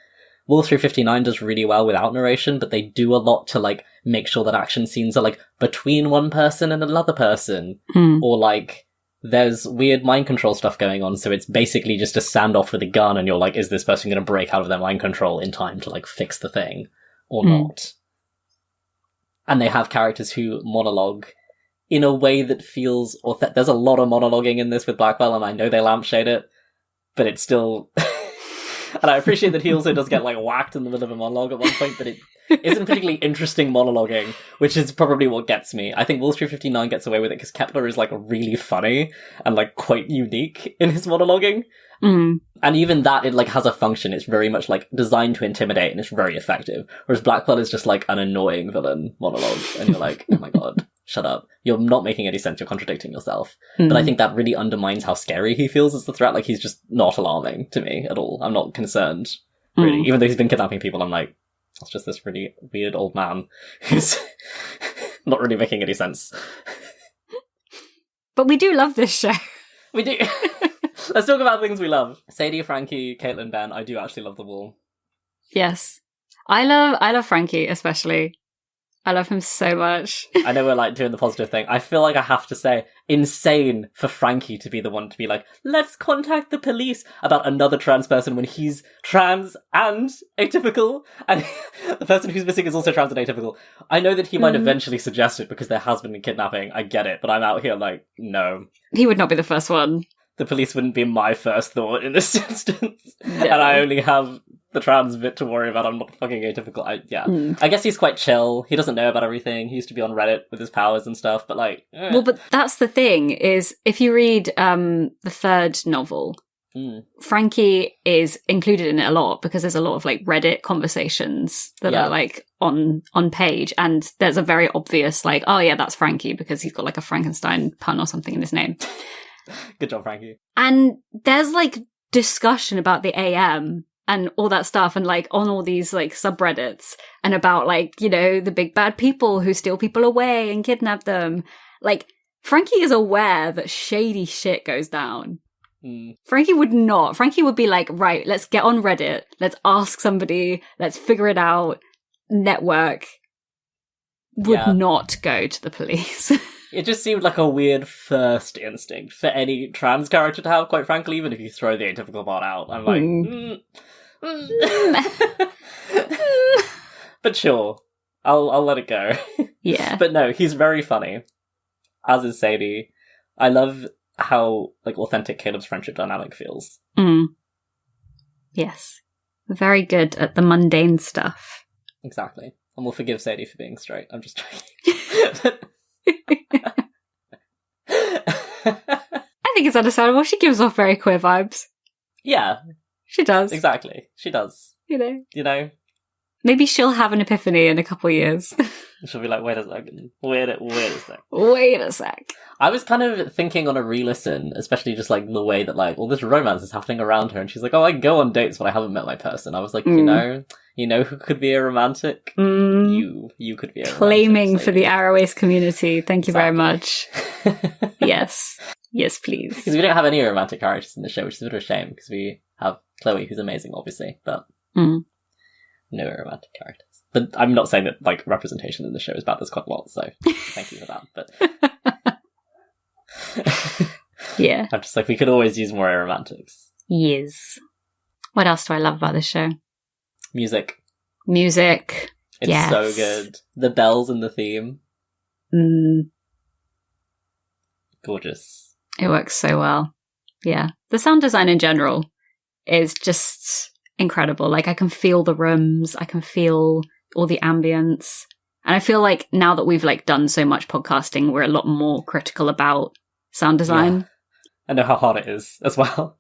Wolf 359 does really well without narration, but they do a lot to, like, make sure that action scenes are, like, between one person and another person. Or, like, there's weird mind control stuff going on, so it's basically just a standoff with a gun, and you're like, is this person going to break out of their mind control in time to, like, fix the thing? Or not? And they have characters who monologue in a way that feels there's a lot of monologuing in this with Blackwell, and I know they lampshade it, but it's still... And I appreciate that he also does get, like, whacked in the middle of a monologue at one point, but it isn't particularly interesting monologuing, which is probably what gets me. I think Wolf 359 gets away with it because Kepler is, like, really funny and, like, quite unique in his monologuing. And even that, it, like, has a function. It's very much, like, designed to intimidate, and it's very effective. Whereas Blackwell is just, like, an annoying villain monologue, and you're like, oh my god, shut up. You're not making any sense, you're contradicting yourself. But I think that really undermines how scary he feels as the threat. Like, he's just not alarming to me at all. I'm not concerned, really. Even though he's been kidnapping people, I'm like, that's just this really weird old man who's not really making any sense. But we do love this show. We do. Let's talk about things we love. Sadie, Frankie, Caitlin, Ben. I do actually love them all. Yes. I love Frankie, especially. I love him so much. I know we're, like, doing the positive thing. I feel like I have to say, insane for Frankie to be the one to be like, let's contact the police about another trans person when he's trans and atypical, and the person who's missing is also trans and atypical. I know that he might eventually suggest it because there has been a kidnapping. I get it, but I'm out here like, no. He would not be the first one. The police wouldn't be my first thought in this instance. No. And I only have the trans bit to worry about. I'm not fucking atypical. I guess he's quite chill. He doesn't know about everything. He used to be on Reddit with his powers and stuff, but like... Well, but that's the thing, is if you read the third novel, Frankie is included in it a lot because there's a lot of, like, Reddit conversations that are, like, on page, and there's a very obvious, like, oh yeah, that's Frankie because he's got, like, a Frankenstein pun or something in his name. Good job, Frankie. And there's, like, discussion about the AM and all that stuff, and, like, on all these, like, subreddits, and about, like, you know, the big bad people who steal people away and kidnap them. Like, Frankie is aware that shady shit goes down. Frankie would not. Frankie would be like, right, let's get on Reddit, let's ask somebody, let's figure it out. Network. Would not go to the police. It just seemed like a weird first instinct for any trans character to have, quite frankly, even if you throw the atypical part out. I'm like, but sure, I'll let it go. Yeah. But no, he's very funny, as is Sadie. I love how, like, authentic Caleb's friendship dynamic feels. Yes. Very good at the mundane stuff. Exactly. And we'll forgive Sadie for being straight. I'm just joking. I think it's understandable. She gives off very queer vibes. Yeah. She does. Exactly. She does. You know? Maybe she'll have an epiphany in a couple of years. She'll be like, wait a second. Wait a sec. Wait a sec. I was kind of thinking on a re-listen, especially just, like, the way that, like, all this romance is happening around her, and she's like, oh, I go on dates when I haven't met my person. I was like, you know who could be a romantic? You could be a romantic. Claiming for the Arrowace community. Thank you very much. Yes. Yes, please. Because we don't have any romantic characters in the show, which is a bit of a shame, because we have Chloe, who's amazing, obviously, but no romantic characters. But I'm not saying that, like, representation in the show is bad. There's quite a lot, so thank you for that. But yeah, I'm just like, we could always use more aromantics. Yes. What else do I love about this show? Music. It's so good. The bells in the theme. Gorgeous. It works so well. Yeah. The sound design in general is just incredible. Like, I can feel the rooms, I can feel all the ambience. And I feel like now that we've like done so much podcasting, we're a lot more critical about sound design. Yeah. I know how hard it is as well,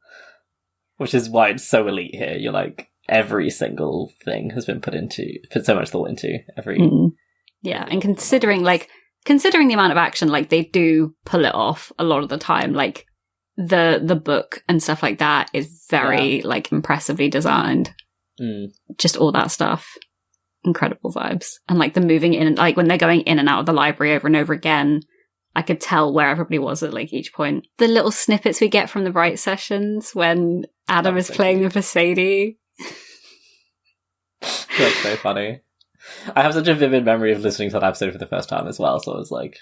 which is why it's so elite here. You're like, every single thing has been put so much thought into every. Yeah, and considering the amount of action, like they do pull it off a lot of the time. Like the book and stuff like that is very like impressively designed. Just all that stuff, incredible vibes, and like the moving in, like when they're going in and out of the library over and over again. I could tell where everybody was at like each point. The little snippets we get from the Bright sessions when Adam is playing the Mercedes. That's so funny. I have such a vivid memory of listening to that episode for the first time as well, so I was like,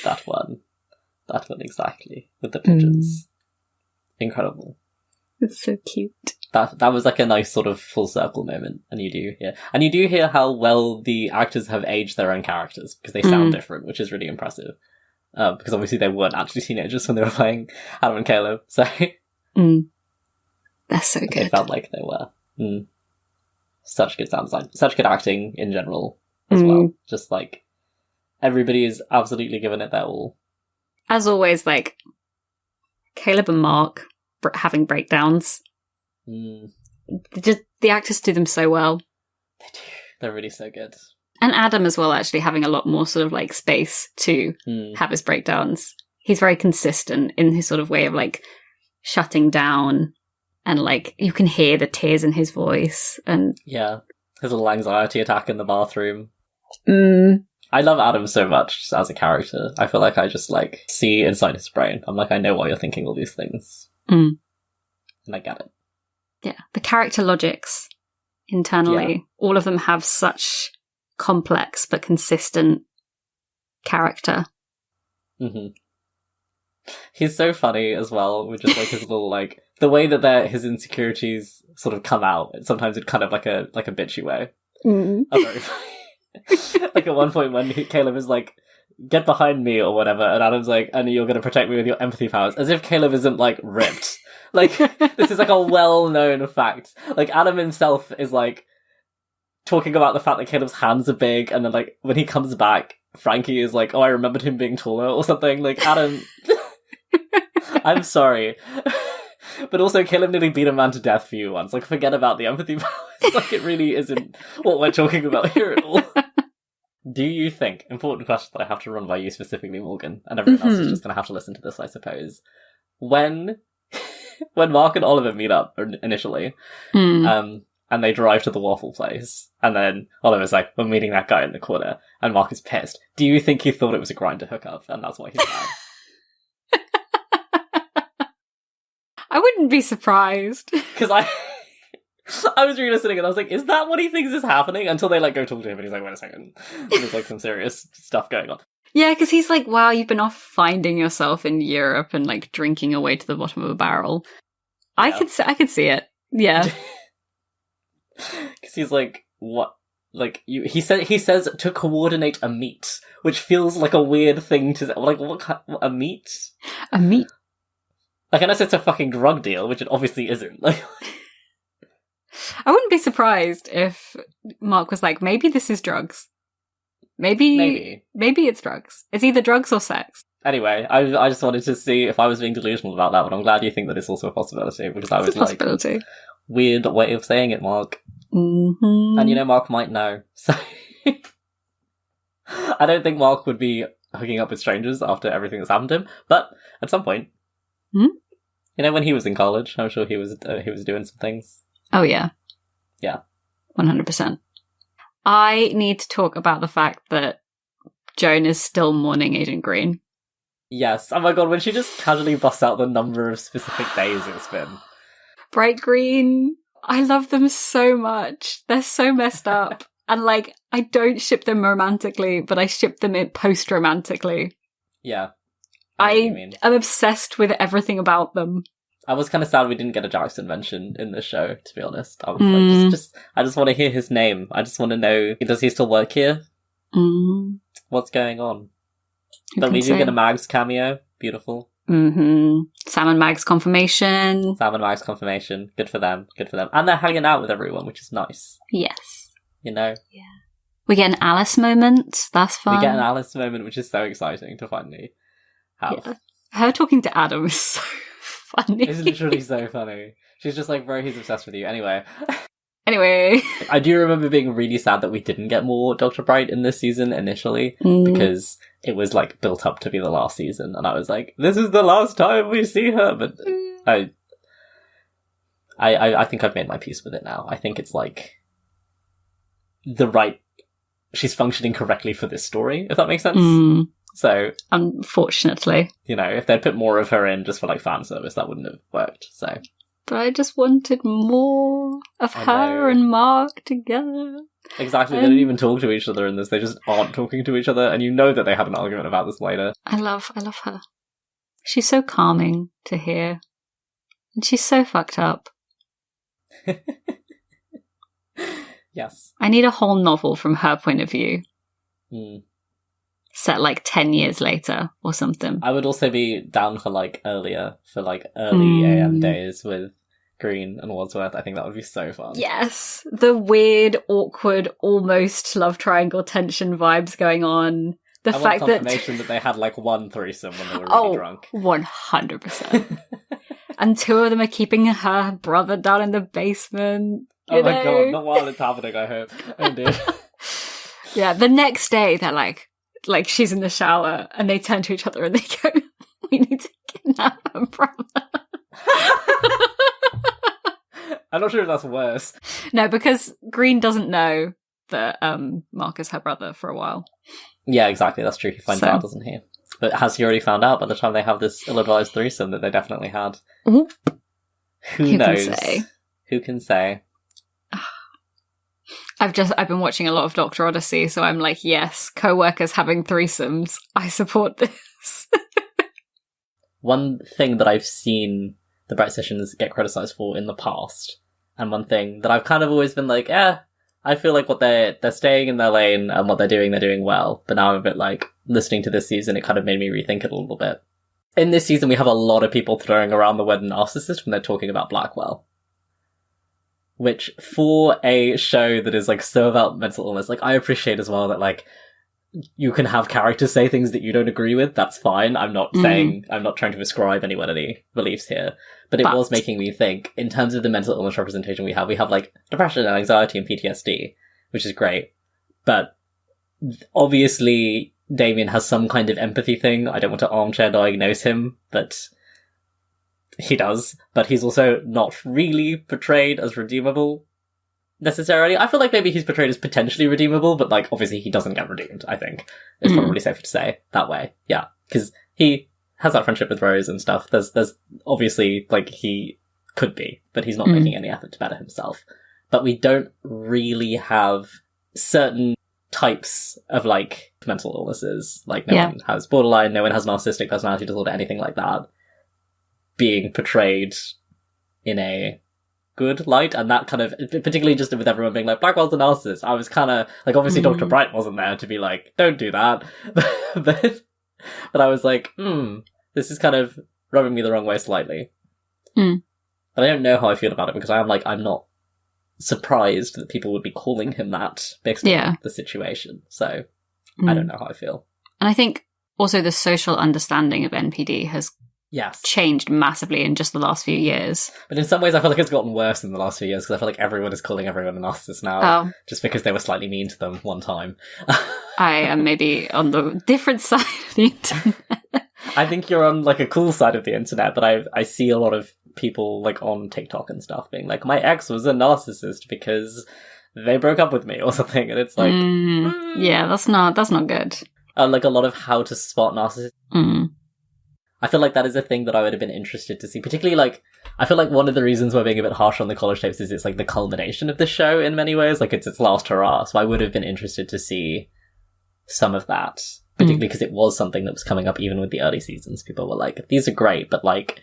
that one exactly, with the pigeons. Incredible. It's so cute. That was like a nice sort of full circle moment, and you do hear how well the actors have aged their own characters, because they sound different, which is really impressive. Because obviously they weren't actually teenagers when they were playing Adam and Caleb, so that's so good. They felt like they were. Such good sound design, such good acting in general as well. Just like everybody is absolutely giving it their all. As always, like Caleb and Mark having breakdowns. Just the actors do them so well. They do. They're really so good. And Adam as well, actually having a lot more sort of like space to have his breakdowns. He's very consistent in his sort of way of like shutting down, and like you can hear the tears in his voice. And yeah, his little anxiety attack in the bathroom. I love Adam so much as a character. I feel like I just like see inside his brain. I'm like, I know why you're thinking all these things, and I get it. Yeah, the character logics internally, all of them have such complex but consistent character. He's so funny as well, with just like his little like the way that his insecurities sort of come out. Sometimes in kind of like a bitchy way. Very funny. Like at one point when Caleb is like, "Get behind me" or whatever, and Adam's like, "And you're going to protect me with your empathy powers," as if Caleb isn't like ripped. Like this is like a well-known fact. Like Adam himself is like talking about the fact that Caleb's hands are big, and then like when he comes back, Frankie is like, "Oh, I remembered him being taller" or something. Like Adam, I'm sorry, but also Caleb nearly beat a man to death for you once. Like forget about the empathy powers. Like it really isn't what we're talking about here at all. Do you think, important question that I have to run by you specifically, Morgan, and everyone else is just going to have to listen to this, I suppose, when Mark and Oliver meet up initially, and they drive to the waffle place, and then Oliver's like, "We're meeting that guy in the corner," and Mark is pissed. Do you think he thought it was a grinder hookup, and that's why he's mad? I wouldn't be surprised. Because I was really listening and I was like, is that what he thinks is happening? Until they like go talk to him and he's like, wait a second. There's like some serious stuff going on. Yeah, because he's like, wow, you've been off finding yourself in Europe and like drinking away to the bottom of a barrel. Yeah. I could see it. Yeah. Because he's like, what? Like he says to coordinate a meet, which feels like a weird thing to say. Like a meet? A meet? Like unless it's a fucking drug deal, which it obviously isn't. Like I wouldn't be surprised if Mark was like, maybe this is drugs. Maybe it's drugs. It's either drugs or sex. Anyway, I just wanted to see if I was being delusional about that, but I'm glad you think that it's also a possibility, because I was like, weird way of saying it, Mark. And you know, Mark might know. So I don't think Mark would be hooking up with strangers after everything that's happened to him, but at some point, you know, when he was in college, I'm sure he was doing some things. Oh yeah. Yeah. 100%. I need to talk about the fact that Joan is still mourning Agent Green. Yes. Oh my god, when she just casually busts out the number of specific days it's been. Bright green. I love them so much. They're so messed up. And like, I don't ship them romantically, but I ship them post-romantically. Yeah. I am obsessed with everything about them. I was kind of sad we didn't get a Jackson mention in this show, to be honest. I was like, I just want to hear his name. I just want to know, does he still work here? What's going on? But we do get a Mags cameo. Beautiful. Sam and Mags confirmation. Good for them. And they're hanging out with everyone, which is nice. Yes. You know? Yeah. We get an Alice moment. That's fun. We get an Alice moment, which is so exciting to finally have. Yeah. Her talking to Adam is so funny. It's literally so funny. She's just like, bro, he's obsessed with you. Anyway. I do remember being really sad that we didn't get more Dr. Bright in this season initially, because it was like built up to be the last season, and I was like, this is the last time we see her, but I think I've made my peace with it now. I think it's like she's functioning correctly for this story, if that makes sense. So unfortunately, if they'd put more of her in just for like fan service, that wouldn't have worked. So but I just wanted more of her and Mark together. Exactly, they don't even talk to each other in this. They just aren't talking to each other, and you know that they had an argument about this later. I love her. She's so calming to hear. And she's so fucked up. Yes. I need a whole novel from her point of view. Set like 10 years later or something. I would also be down for like early AM days with Green and Wadsworth. I think that would be so fun. Yes, the weird, awkward, almost love triangle tension vibes going on. The I fact want confirmation that they had like one threesome when they were really drunk. 100%. And two of them are keeping her brother down in the basement. Oh my god, not while it's happening, I hope. Oh dear. Yeah, the next day they're like she's in the shower and they turn to each other and they go, we need to kidnap her brother. I'm not sure if that's worse. No, because Green doesn't know that Mark is her brother for a while. Yeah, exactly. That's true. He finds out, doesn't he? But has he already found out by the time they have this ill-advised threesome that they definitely had? Who knows? Can say? Who can say? I've been watching a lot of Dr. Odyssey, so I'm like, yes, co-workers having threesomes. I support this. One thing that I've seen the Bright Sessions get criticised for in the past, and one thing that I've kind of always been like, I feel like what they're staying in their lane and what they're doing well, but now I'm a bit like, listening to this season, it kind of made me rethink it a little bit. In this season, we have a lot of people throwing around the word narcissist when they're talking about Blackwell. Which, for a show that is like so about mental illness, like I appreciate as well that like you can have characters say things that you don't agree with. That's fine. I'm not trying to ascribe anyone any beliefs here. But it was making me think, in terms of the mental illness representation we have like depression and anxiety and PTSD, which is great. But obviously, Damien has some kind of empathy thing. I don't want to armchair diagnose him, but he does. But he's also not really portrayed as redeemable, necessarily. I feel like maybe he's portrayed as potentially redeemable, but like obviously he doesn't get redeemed, I think. It's probably safer to say that way. Yeah. Because he has that friendship with Rose and stuff. There's obviously like he could be, but he's not making any effort to better himself. But we don't really have certain types of like mental illnesses. Like no one has borderline, no one has narcissistic personality disorder, anything like that, being portrayed in a good light. And that kind of, particularly just with everyone being like, Blackwell's a narcissist, I was kind of like, obviously Dr. Bright wasn't there to be like, don't do that. but I was like, this is kind of rubbing me the wrong way slightly. But I don't know how I feel about it, because I'm not surprised that people would be calling him that based on the situation. So I don't know how I feel. And I think also the social understanding of NPD has changed massively in just the last few years. But in some ways I feel like it's gotten worse in the last few years, because I feel like everyone is calling everyone a narcissist now, just because they were slightly mean to them one time. I am maybe on the different side of the internet. I think you're on like a cool side of the internet, but I see a lot of people like on TikTok and stuff being like, my ex was a narcissist because they broke up with me or something, and it's like yeah, that's not good. Like a lot of how to spot narcissists. I feel like that is a thing that I would have been interested to see, particularly like, I feel like one of the reasons we're being a bit harsh on the college tapes is it's like the culmination of the show in many ways, like it's its last hurrah, so I would have been interested to see some of that, particularly because it was something that was coming up even with the early seasons. People were like, these are great, but like,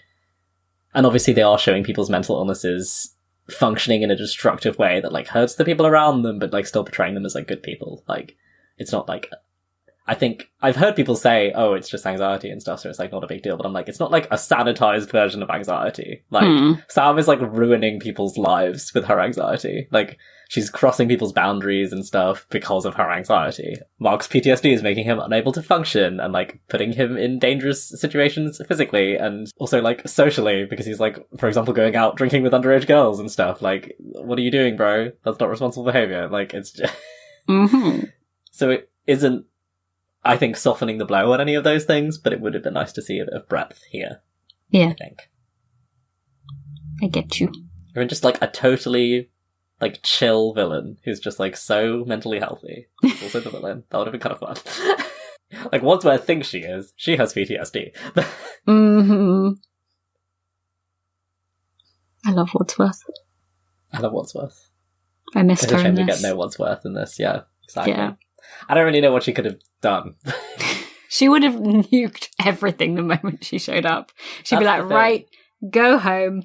and obviously they are showing people's mental illnesses functioning in a destructive way that like hurts the people around them, but like still portraying them as like good people. Like, it's not like, I think I've heard people say, oh, it's just anxiety and stuff, so it's like not a big deal, but I'm like, it's not like a sanitized version of anxiety. Like, Sam is like ruining people's lives with her anxiety. Like, she's crossing people's boundaries and stuff because of her anxiety. Mark's PTSD is making him unable to function and, like, putting him in dangerous situations physically and also, like, socially, because he's, like, for example, going out drinking with underage girls and stuff. Like, what are you doing, bro? That's not responsible behavior. Like, it's just... So it isn't, I think, softening the blow on any of those things, but it would have been nice to see a bit of breadth here. Yeah. I think. I get you. Or just, like, a totally, like, chill villain who's just, like, so mentally healthy. He's also the villain. That would have been kind of fun. Like, Wadsworth thinks she is. She has PTSD. I love Wadsworth. I love Wadsworth. I missed It's her a shame in we this. get no Wadsworth in this, yeah. Exactly. Yeah. I don't really know what she could have done. She would have nuked everything the moment she showed up. She'd be That's like, the thing. right, go home,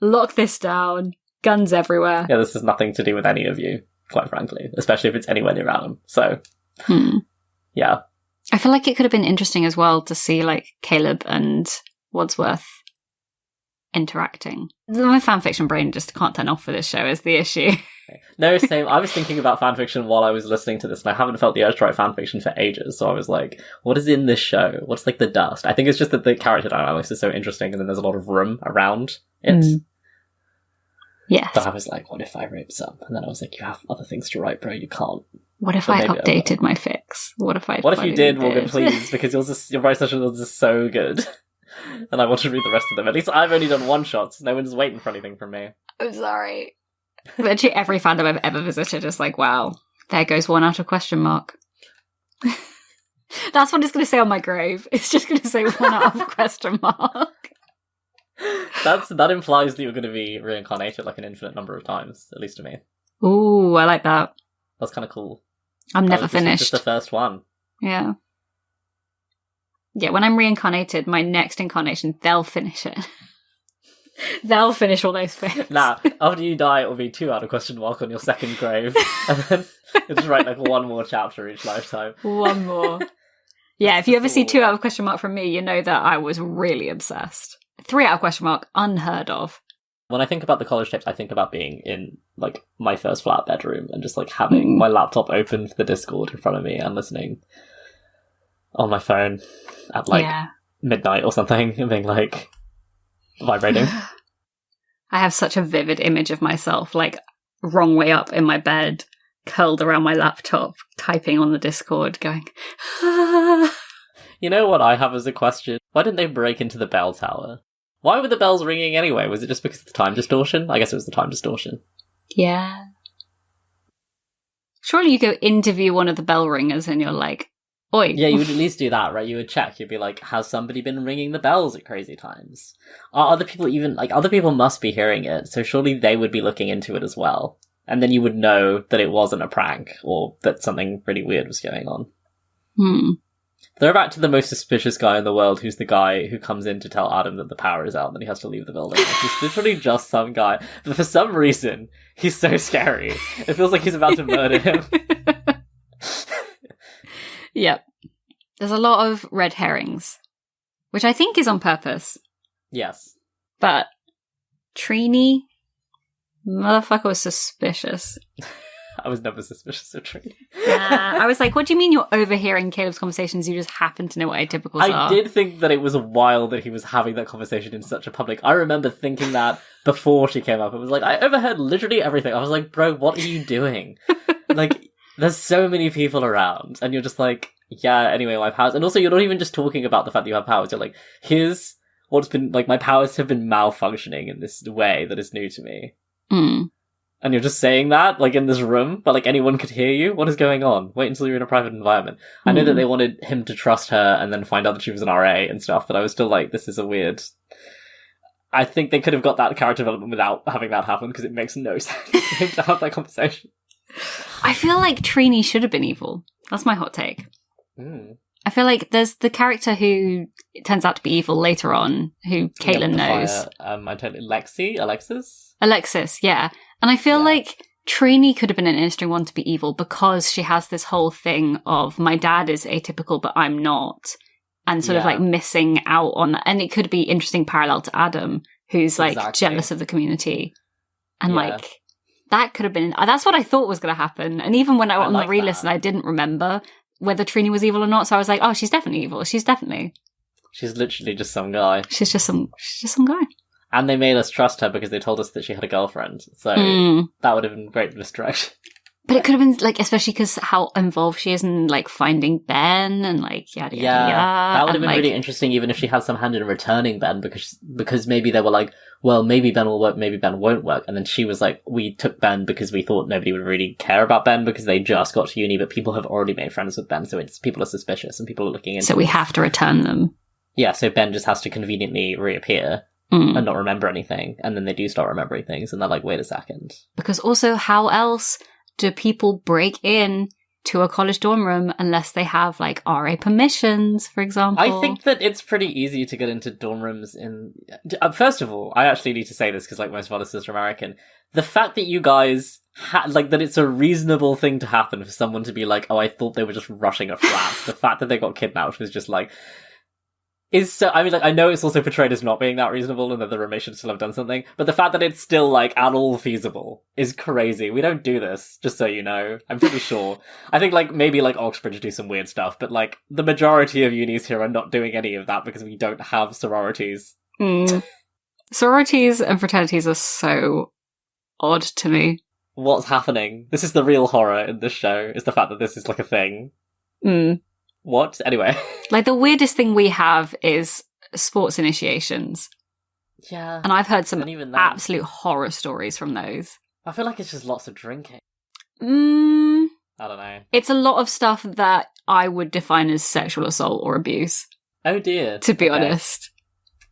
lock this down, guns everywhere. Yeah, this has nothing to do with any of you, quite frankly. Especially if it's anywhere near Adam. So, yeah. I feel like it could have been interesting as well to see, like, Caleb and Wadsworth interacting. My fanfiction brain just can't turn off for this show is the issue. No, same. I was thinking about fanfiction while I was listening to this, and I haven't felt the urge to write fanfiction for ages, so I was like, what is in this show? What's, like, the dust? I think it's just that the character dynamics is so interesting, and then there's a lot of room around it. Yes. But I was like, what if I wrote some? And then I was like, you have other things to write, bro, you can't. What if But I maybe I will. updated my fix? What if you did, Morgan, please? Because your writing session was just so good. And I want to read the rest of them. At least I've only done one shots. No one's waiting for anything from me. I'm sorry. Literally every fandom I've ever visited is like, wow, there goes one out of question mark. That's what it's going to say on my grave. It's just going to say one out of question mark. That implies that you're going to be reincarnated like an infinite number of times, at least to me. Ooh, I like that. That's kind of cool. I'm never This is finished. just the first one. Yeah. Yeah, when I'm reincarnated, my next incarnation, they'll finish it. They'll finish all those things. Nah, after you die, it will be 2 out of question mark on your second grave. And then you'll just write like one more chapter each lifetime. One more. Yeah, if you ever see 2 out of question mark from me, you know that I was really obsessed. 3 out of question mark, unheard of. When I think about the college tapes, I think about being in, like, my first flat bedroom and just, like, having my laptop open for the Discord in front of me and listening on my phone at, like, midnight or something and being, like, vibrating. I have such a vivid image of myself, like, wrong way up in my bed, curled around my laptop, typing on the Discord, going, You know what I have as a question? Why didn't they break into the bell tower? Why were the bells ringing anyway? Was it just because of the time distortion? I guess it was the time distortion. Yeah. Surely you go interview one of the bell ringers and you're like, oi. Yeah, you would at least do that, right? You would check. You'd be like, has somebody been ringing the bells at crazy times? Are other people even, like, other people must be hearing it, so surely they would be looking into it as well. And then you would know that it wasn't a prank, or that something really weird was going on. They're back to the most suspicious guy in the world, who's the guy who comes in to tell Adam that the power is out and then he has to leave the building. He's literally just some guy. But for some reason, he's so scary. It feels like he's about to murder him. Yep. There's a lot of red herrings, which I think is on purpose. Yes. But Trini, motherfucker was suspicious. I was never suspicious of Trini. I was like, what do you mean you're overhearing Caleb's conversations? You just happen to know what atypicals are. I did think that it was wild that he was having that conversation in such a public... I remember thinking that before she came up. It was like, I overheard literally everything. I was like, bro, what are you doing? Like, there's so many people around, and you're just like, yeah, anyway, my powers... And also, you're not even just talking about the fact that you have powers. You're like, here's what's been... Like, my powers have been malfunctioning in this way that is new to me. And you're just saying that, like, in this room, but, like, anyone could hear you? What is going on? Wait until you're in a private environment. I know that they wanted him to trust her and then find out that she was an RA and stuff, but I was still like, this is a weird... I think they could have got that character development without having that happen, because it makes no sense for him to have that conversation. I feel like Trini should have been evil. That's my hot take. I feel like there's the character who turns out to be evil later on, who Caitlin knows. Alexis, yeah. And I feel like Trini could have been an interesting one to be evil because she has this whole thing of my dad is atypical, but I'm not. And sort of like missing out on that. And it could be interesting parallel to Adam, who's like jealous of the community. And like that could have been... That's what I thought was going to happen. And even when I went on like the re-listen, I didn't remember whether Trini was evil or not. So I was like, oh, she's definitely evil. She's definitely... She's literally just some guy. She's just some guy. And they made us trust her because they told us that she had a girlfriend. So that would have been great misdirection. But it could have been, like, especially because how involved she is in, like, finding Ben and, like, yada, yada, yada. That would have been like, really interesting even if she had some hand in returning Ben, because maybe they were like, well, maybe Ben will work, maybe Ben won't work. And then she was like, we took Ben because we thought nobody would really care about Ben because they just got to uni, but people have already made friends with Ben, so people are suspicious and people are looking into So we have to return them. Yeah, so Ben just has to conveniently reappear and not remember anything, and then they do start remembering things, and they're like, wait a second. Because also, how else do people break in to a college dorm room unless they have, like, RA permissions, for example? I think that it's pretty easy to get into dorm rooms in... First of all, I actually need to say this because, like, most of our listeners are American. The fact that you guys... that it's a reasonable thing to happen for someone to be like, oh, I thought they were just rushing a flat. The fact that they got kidnapped was just like... is so, I mean, like, I know it's also portrayed as not being that reasonable and that the roommate should still have done something, but the fact that it's still, like, at all feasible is crazy. We don't do this, just so you know. I'm pretty sure. I think, like, maybe, like, Oxbridge do some weird stuff, but, like, the majority of unis here are not doing any of that because we don't have sororities. Sororities and fraternities are so odd to me. What's happening? This is the real horror in this show, is the fact that this is, like, a thing. What? Anyway. Like, the weirdest thing we have is sports initiations. Yeah. And I've heard some even then, absolute horror stories from those. I feel like it's just lots of drinking. I don't know. It's a lot of stuff that I would define as sexual assault or abuse. Oh dear. To be honest.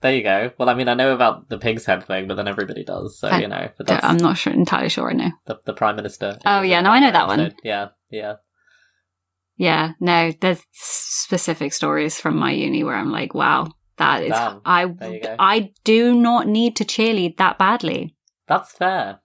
There you go. Well, I mean, I know about the pig's head thing, but then everybody does, so, you know. But that's I'm not entirely sure I know. The Prime Minister. Oh, yeah, no, I know that one. Yeah. Yeah, no, there's specific stories from my uni where I'm like, wow, that is... Damn. I do not need to cheerlead that badly. That's fair.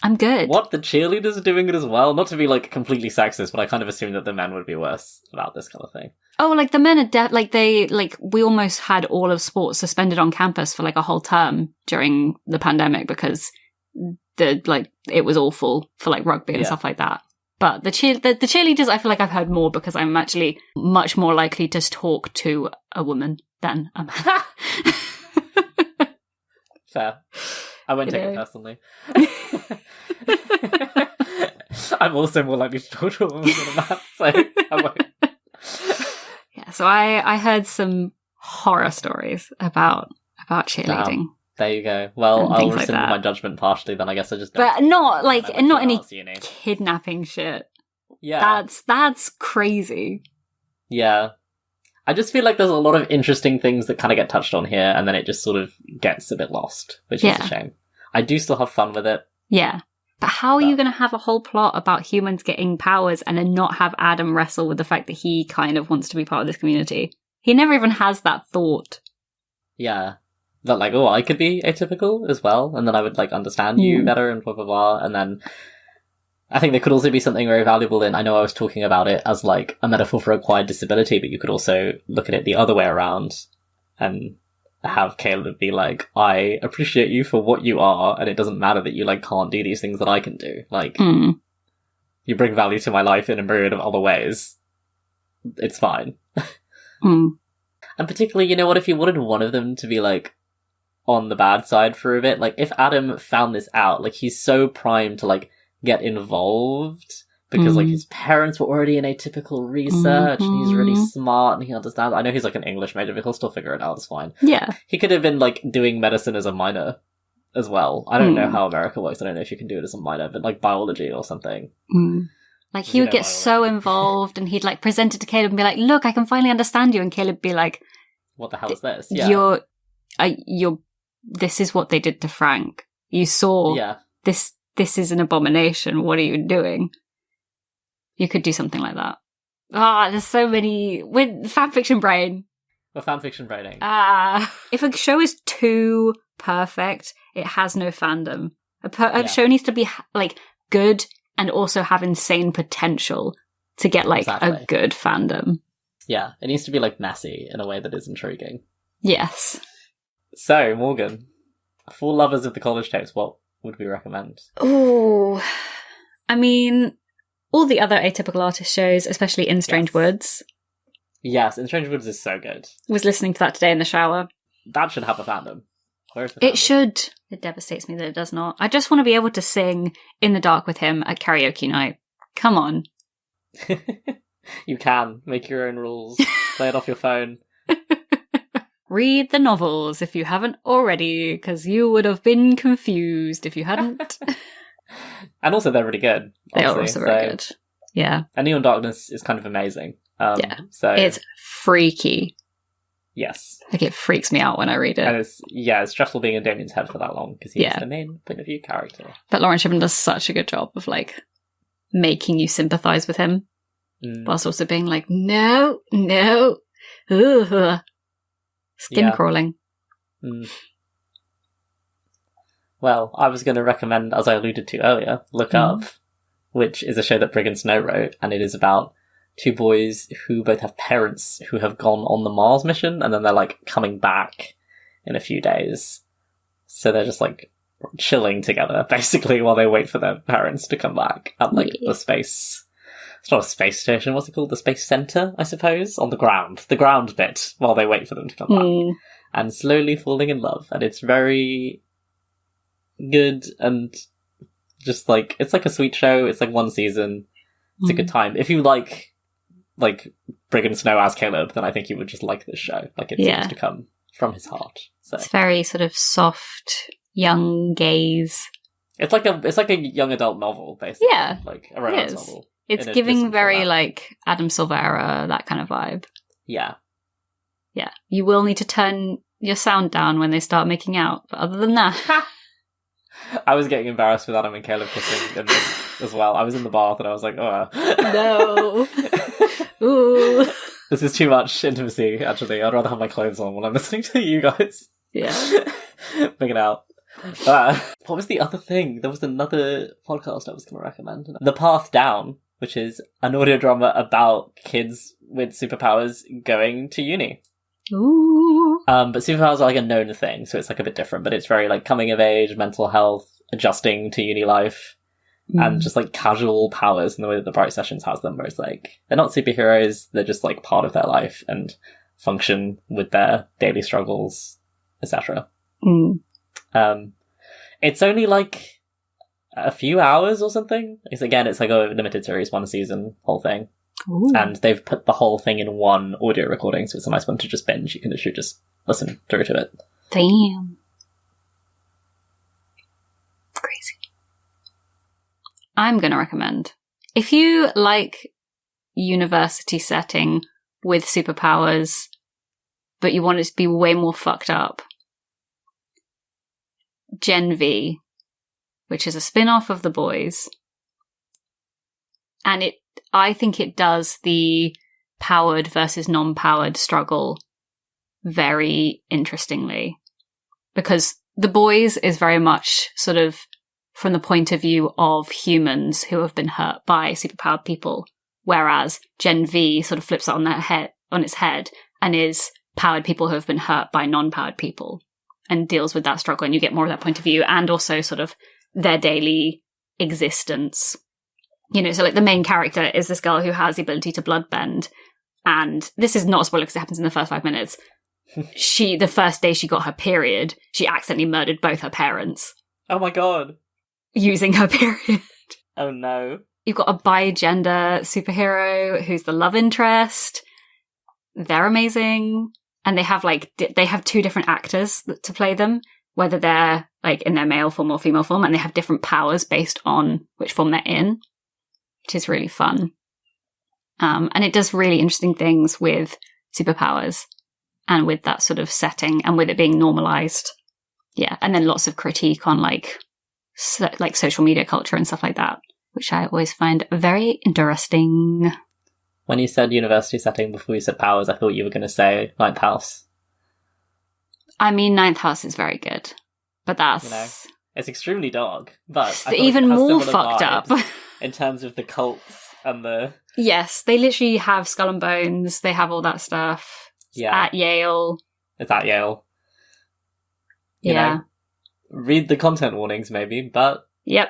I'm good. What, the cheerleaders are doing it as well? Not to be, like, completely sexist, but I kind of assume that the men would be worse about this kind of thing. Oh, like, the men are we almost had all of sports suspended on campus for, like, a whole term during the pandemic because it was awful for, like, rugby and stuff like that. But the cheerleaders, I feel like I've heard more because I'm actually much more likely to talk to a woman than a man. Fair. I won't take it personally. I'm also more likely to talk to a woman than a man, so I won't. Yeah, so I heard some horror stories about cheerleading. Damn. There you go. Well, I'll rescind my judgment partially then, I guess I just don't. But not any kidnapping shit. Yeah. That's crazy. Yeah. I just feel like there's a lot of interesting things that kind of get touched on here, and then it just sort of gets a bit lost, which is a shame. I do still have fun with it. Yeah. But how are you going to have a whole plot about humans getting powers and then not have Adam wrestle with the fact that he kind of wants to be part of this community? He never even has that thought. Yeah. That, like, oh, I could be atypical as well, and then I would, like, understand you better, and blah, blah, blah, and then I think there could also be something very valuable in, I know I was talking about it as, like, a metaphor for acquired disability, but you could also look at it the other way around, and have Caleb be like, I appreciate you for what you are, and it doesn't matter that you, like, can't do these things that I can do. Like, you bring value to my life in a myriad of other ways. It's fine. And particularly, you know what, if you wanted one of them to be, like, on the bad side for a bit, like, if Adam found this out, like, he's so primed to, like, get involved because like his parents were already in atypical research and he's really smart and he understands. I know he's like an English major, but he'll still figure it out. It's fine. Yeah, he could have been like doing medicine as a minor as well. I don't know how America works. I don't know if you can do it as a minor, but like biology or something. Like he would get so involved and he'd like present it to Caleb and be like, look, I can finally understand you, and Caleb would be like, what the hell is this? Yeah, you're this is what they did to Frank. You saw this is an abomination. What are you doing? You could do something like that. There's so many with fanfiction brain. We're fanfiction braining. If a show is too perfect, it has no fandom. A show needs to be like good and also have insane potential to get like a good fandom. Yeah, it needs to be like messy in a way that is intriguing. Yes. So, Morgan, for lovers of the college tapes, what would we recommend? Oh, I mean, all the other Atypical Artist shows, especially In Strange Woods. Yes, In Strange Woods is so good. Was listening to that today in the shower. That should have a fandom. Where's the fandom? It should. It devastates me that it does not. I just want to be able to sing In the Dark with him at karaoke night. Come on. You can. Make your own rules. Play it off your phone. Read the novels if you haven't already, because you would have been confused if you hadn't. And also, they're really good. They are also very good. Yeah. And Neon Darkness is kind of amazing. So it's freaky. Yes. Like, it freaks me out when I read it. And it's stressful being in Damien's head for that long, because he's the main point of view character. But Lauren Shipman does such a good job of, like, making you sympathise with him, whilst also being like, no, ugh. Skin crawling. Well, I was going to recommend, as I alluded to earlier, Look Up, which is a show that Briggan Snow wrote, and it is about two boys who both have parents who have gone on the Mars mission, and then they're, like, coming back in a few days. So they're just, like, chilling together, basically, while they wait for their parents to come back at, like, the space... It's not a space station, what's it called? The Space Center, I suppose? On the ground. The ground bit, while they wait for them to come back. And slowly falling in love. And it's very good and just, like, it's like a sweet show. It's, like, one season. It's a good time. If you like Brigham Snow as Caleb, then I think you would just like this show. Like, it seems to come from his heart. So it's very sort of soft, young gaze. It's like a young adult novel, basically. Yeah, like a romance novel. It's giving very, like, Adam Silvera, that kind of vibe. Yeah. Yeah. You will need to turn your sound down when they start making out, but other than that... I was getting embarrassed with Adam and Caleb kissing in this as well. I was in the bath and I was like, oh. No. Ooh. This is too much intimacy, actually. I'd rather have my clothes on when I'm listening to you guys. Yeah. Making out. What was the other thing? There was another podcast I was going to recommend. The Path Down, which is an audio drama about kids with superpowers going to uni. Ooh. But superpowers are like a known thing, so it's like a bit different, but it's very like coming of age, mental health, adjusting to uni life, and just like casual powers in the way that the Bright Sessions has them, where it's like, they're not superheroes, they're just like part of their life and function with their daily struggles, etc. It's only like a few hours or something. It's like a limited series, one season, whole thing. Ooh. And they've put the whole thing in one audio recording, so it's a nice one to just binge. You can literally just listen through to it. Damn. Crazy. I'm going to recommend, if you like university setting with superpowers, but you want it to be way more fucked up, Gen V, which is a spin-off of The Boys. And I think it does the powered versus non-powered struggle very interestingly. Because The Boys is very much sort of from the point of view of humans who have been hurt by superpowered people, whereas Gen V sort of flips it on its head and is powered people who have been hurt by non-powered people and deals with that struggle, and you get more of that point of view and also sort of their daily existence. You know, so like the main character is this girl who has the ability to bloodbend, and this is not a spoiler because it happens in the first 5 minutes. The first day she got her period, she accidentally murdered both her parents. Oh my god. Using her period. Oh no. You've got a bi-gender superhero who's the love interest. They're amazing. And they have they have two different actors to play them, whether they're like in their male form or female form, and they have different powers based on which form they're in, which is really fun. And it does really interesting things with superpowers and with that sort of setting and with it being normalized. Yeah. And then lots of critique on like social media culture and stuff like that, which I always find very interesting. When you said university setting before you said powers, I thought you were going to say Ninth House. I mean, Ninth House is very good, but that's... You know, it's extremely dark, but it's even more fucked up. In terms of the cults and the... Yes, they literally have Skull and Bones, they have all that stuff. Yeah. At Yale. It's at Yale. You know, read the content warnings maybe, but Yep.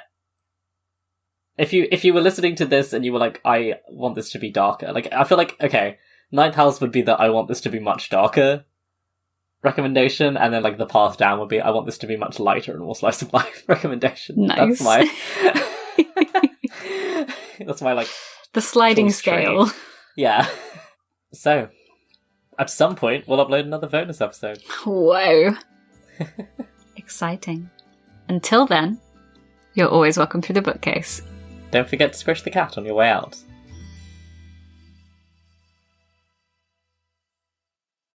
if you were listening to this and you were like, I want this to be darker, like, I feel like, okay, Ninth House would be the I want this to be much darker recommendation, and then like the path down would be I want this to be much lighter and more slice of life recommendation. Nice. That's my like The sliding choice tree. scale. Yeah. So, at some point, we'll upload another bonus episode. Whoa. Exciting. Until then, you're always welcome through the bookcase. Don't forget to squish the cat on your way out.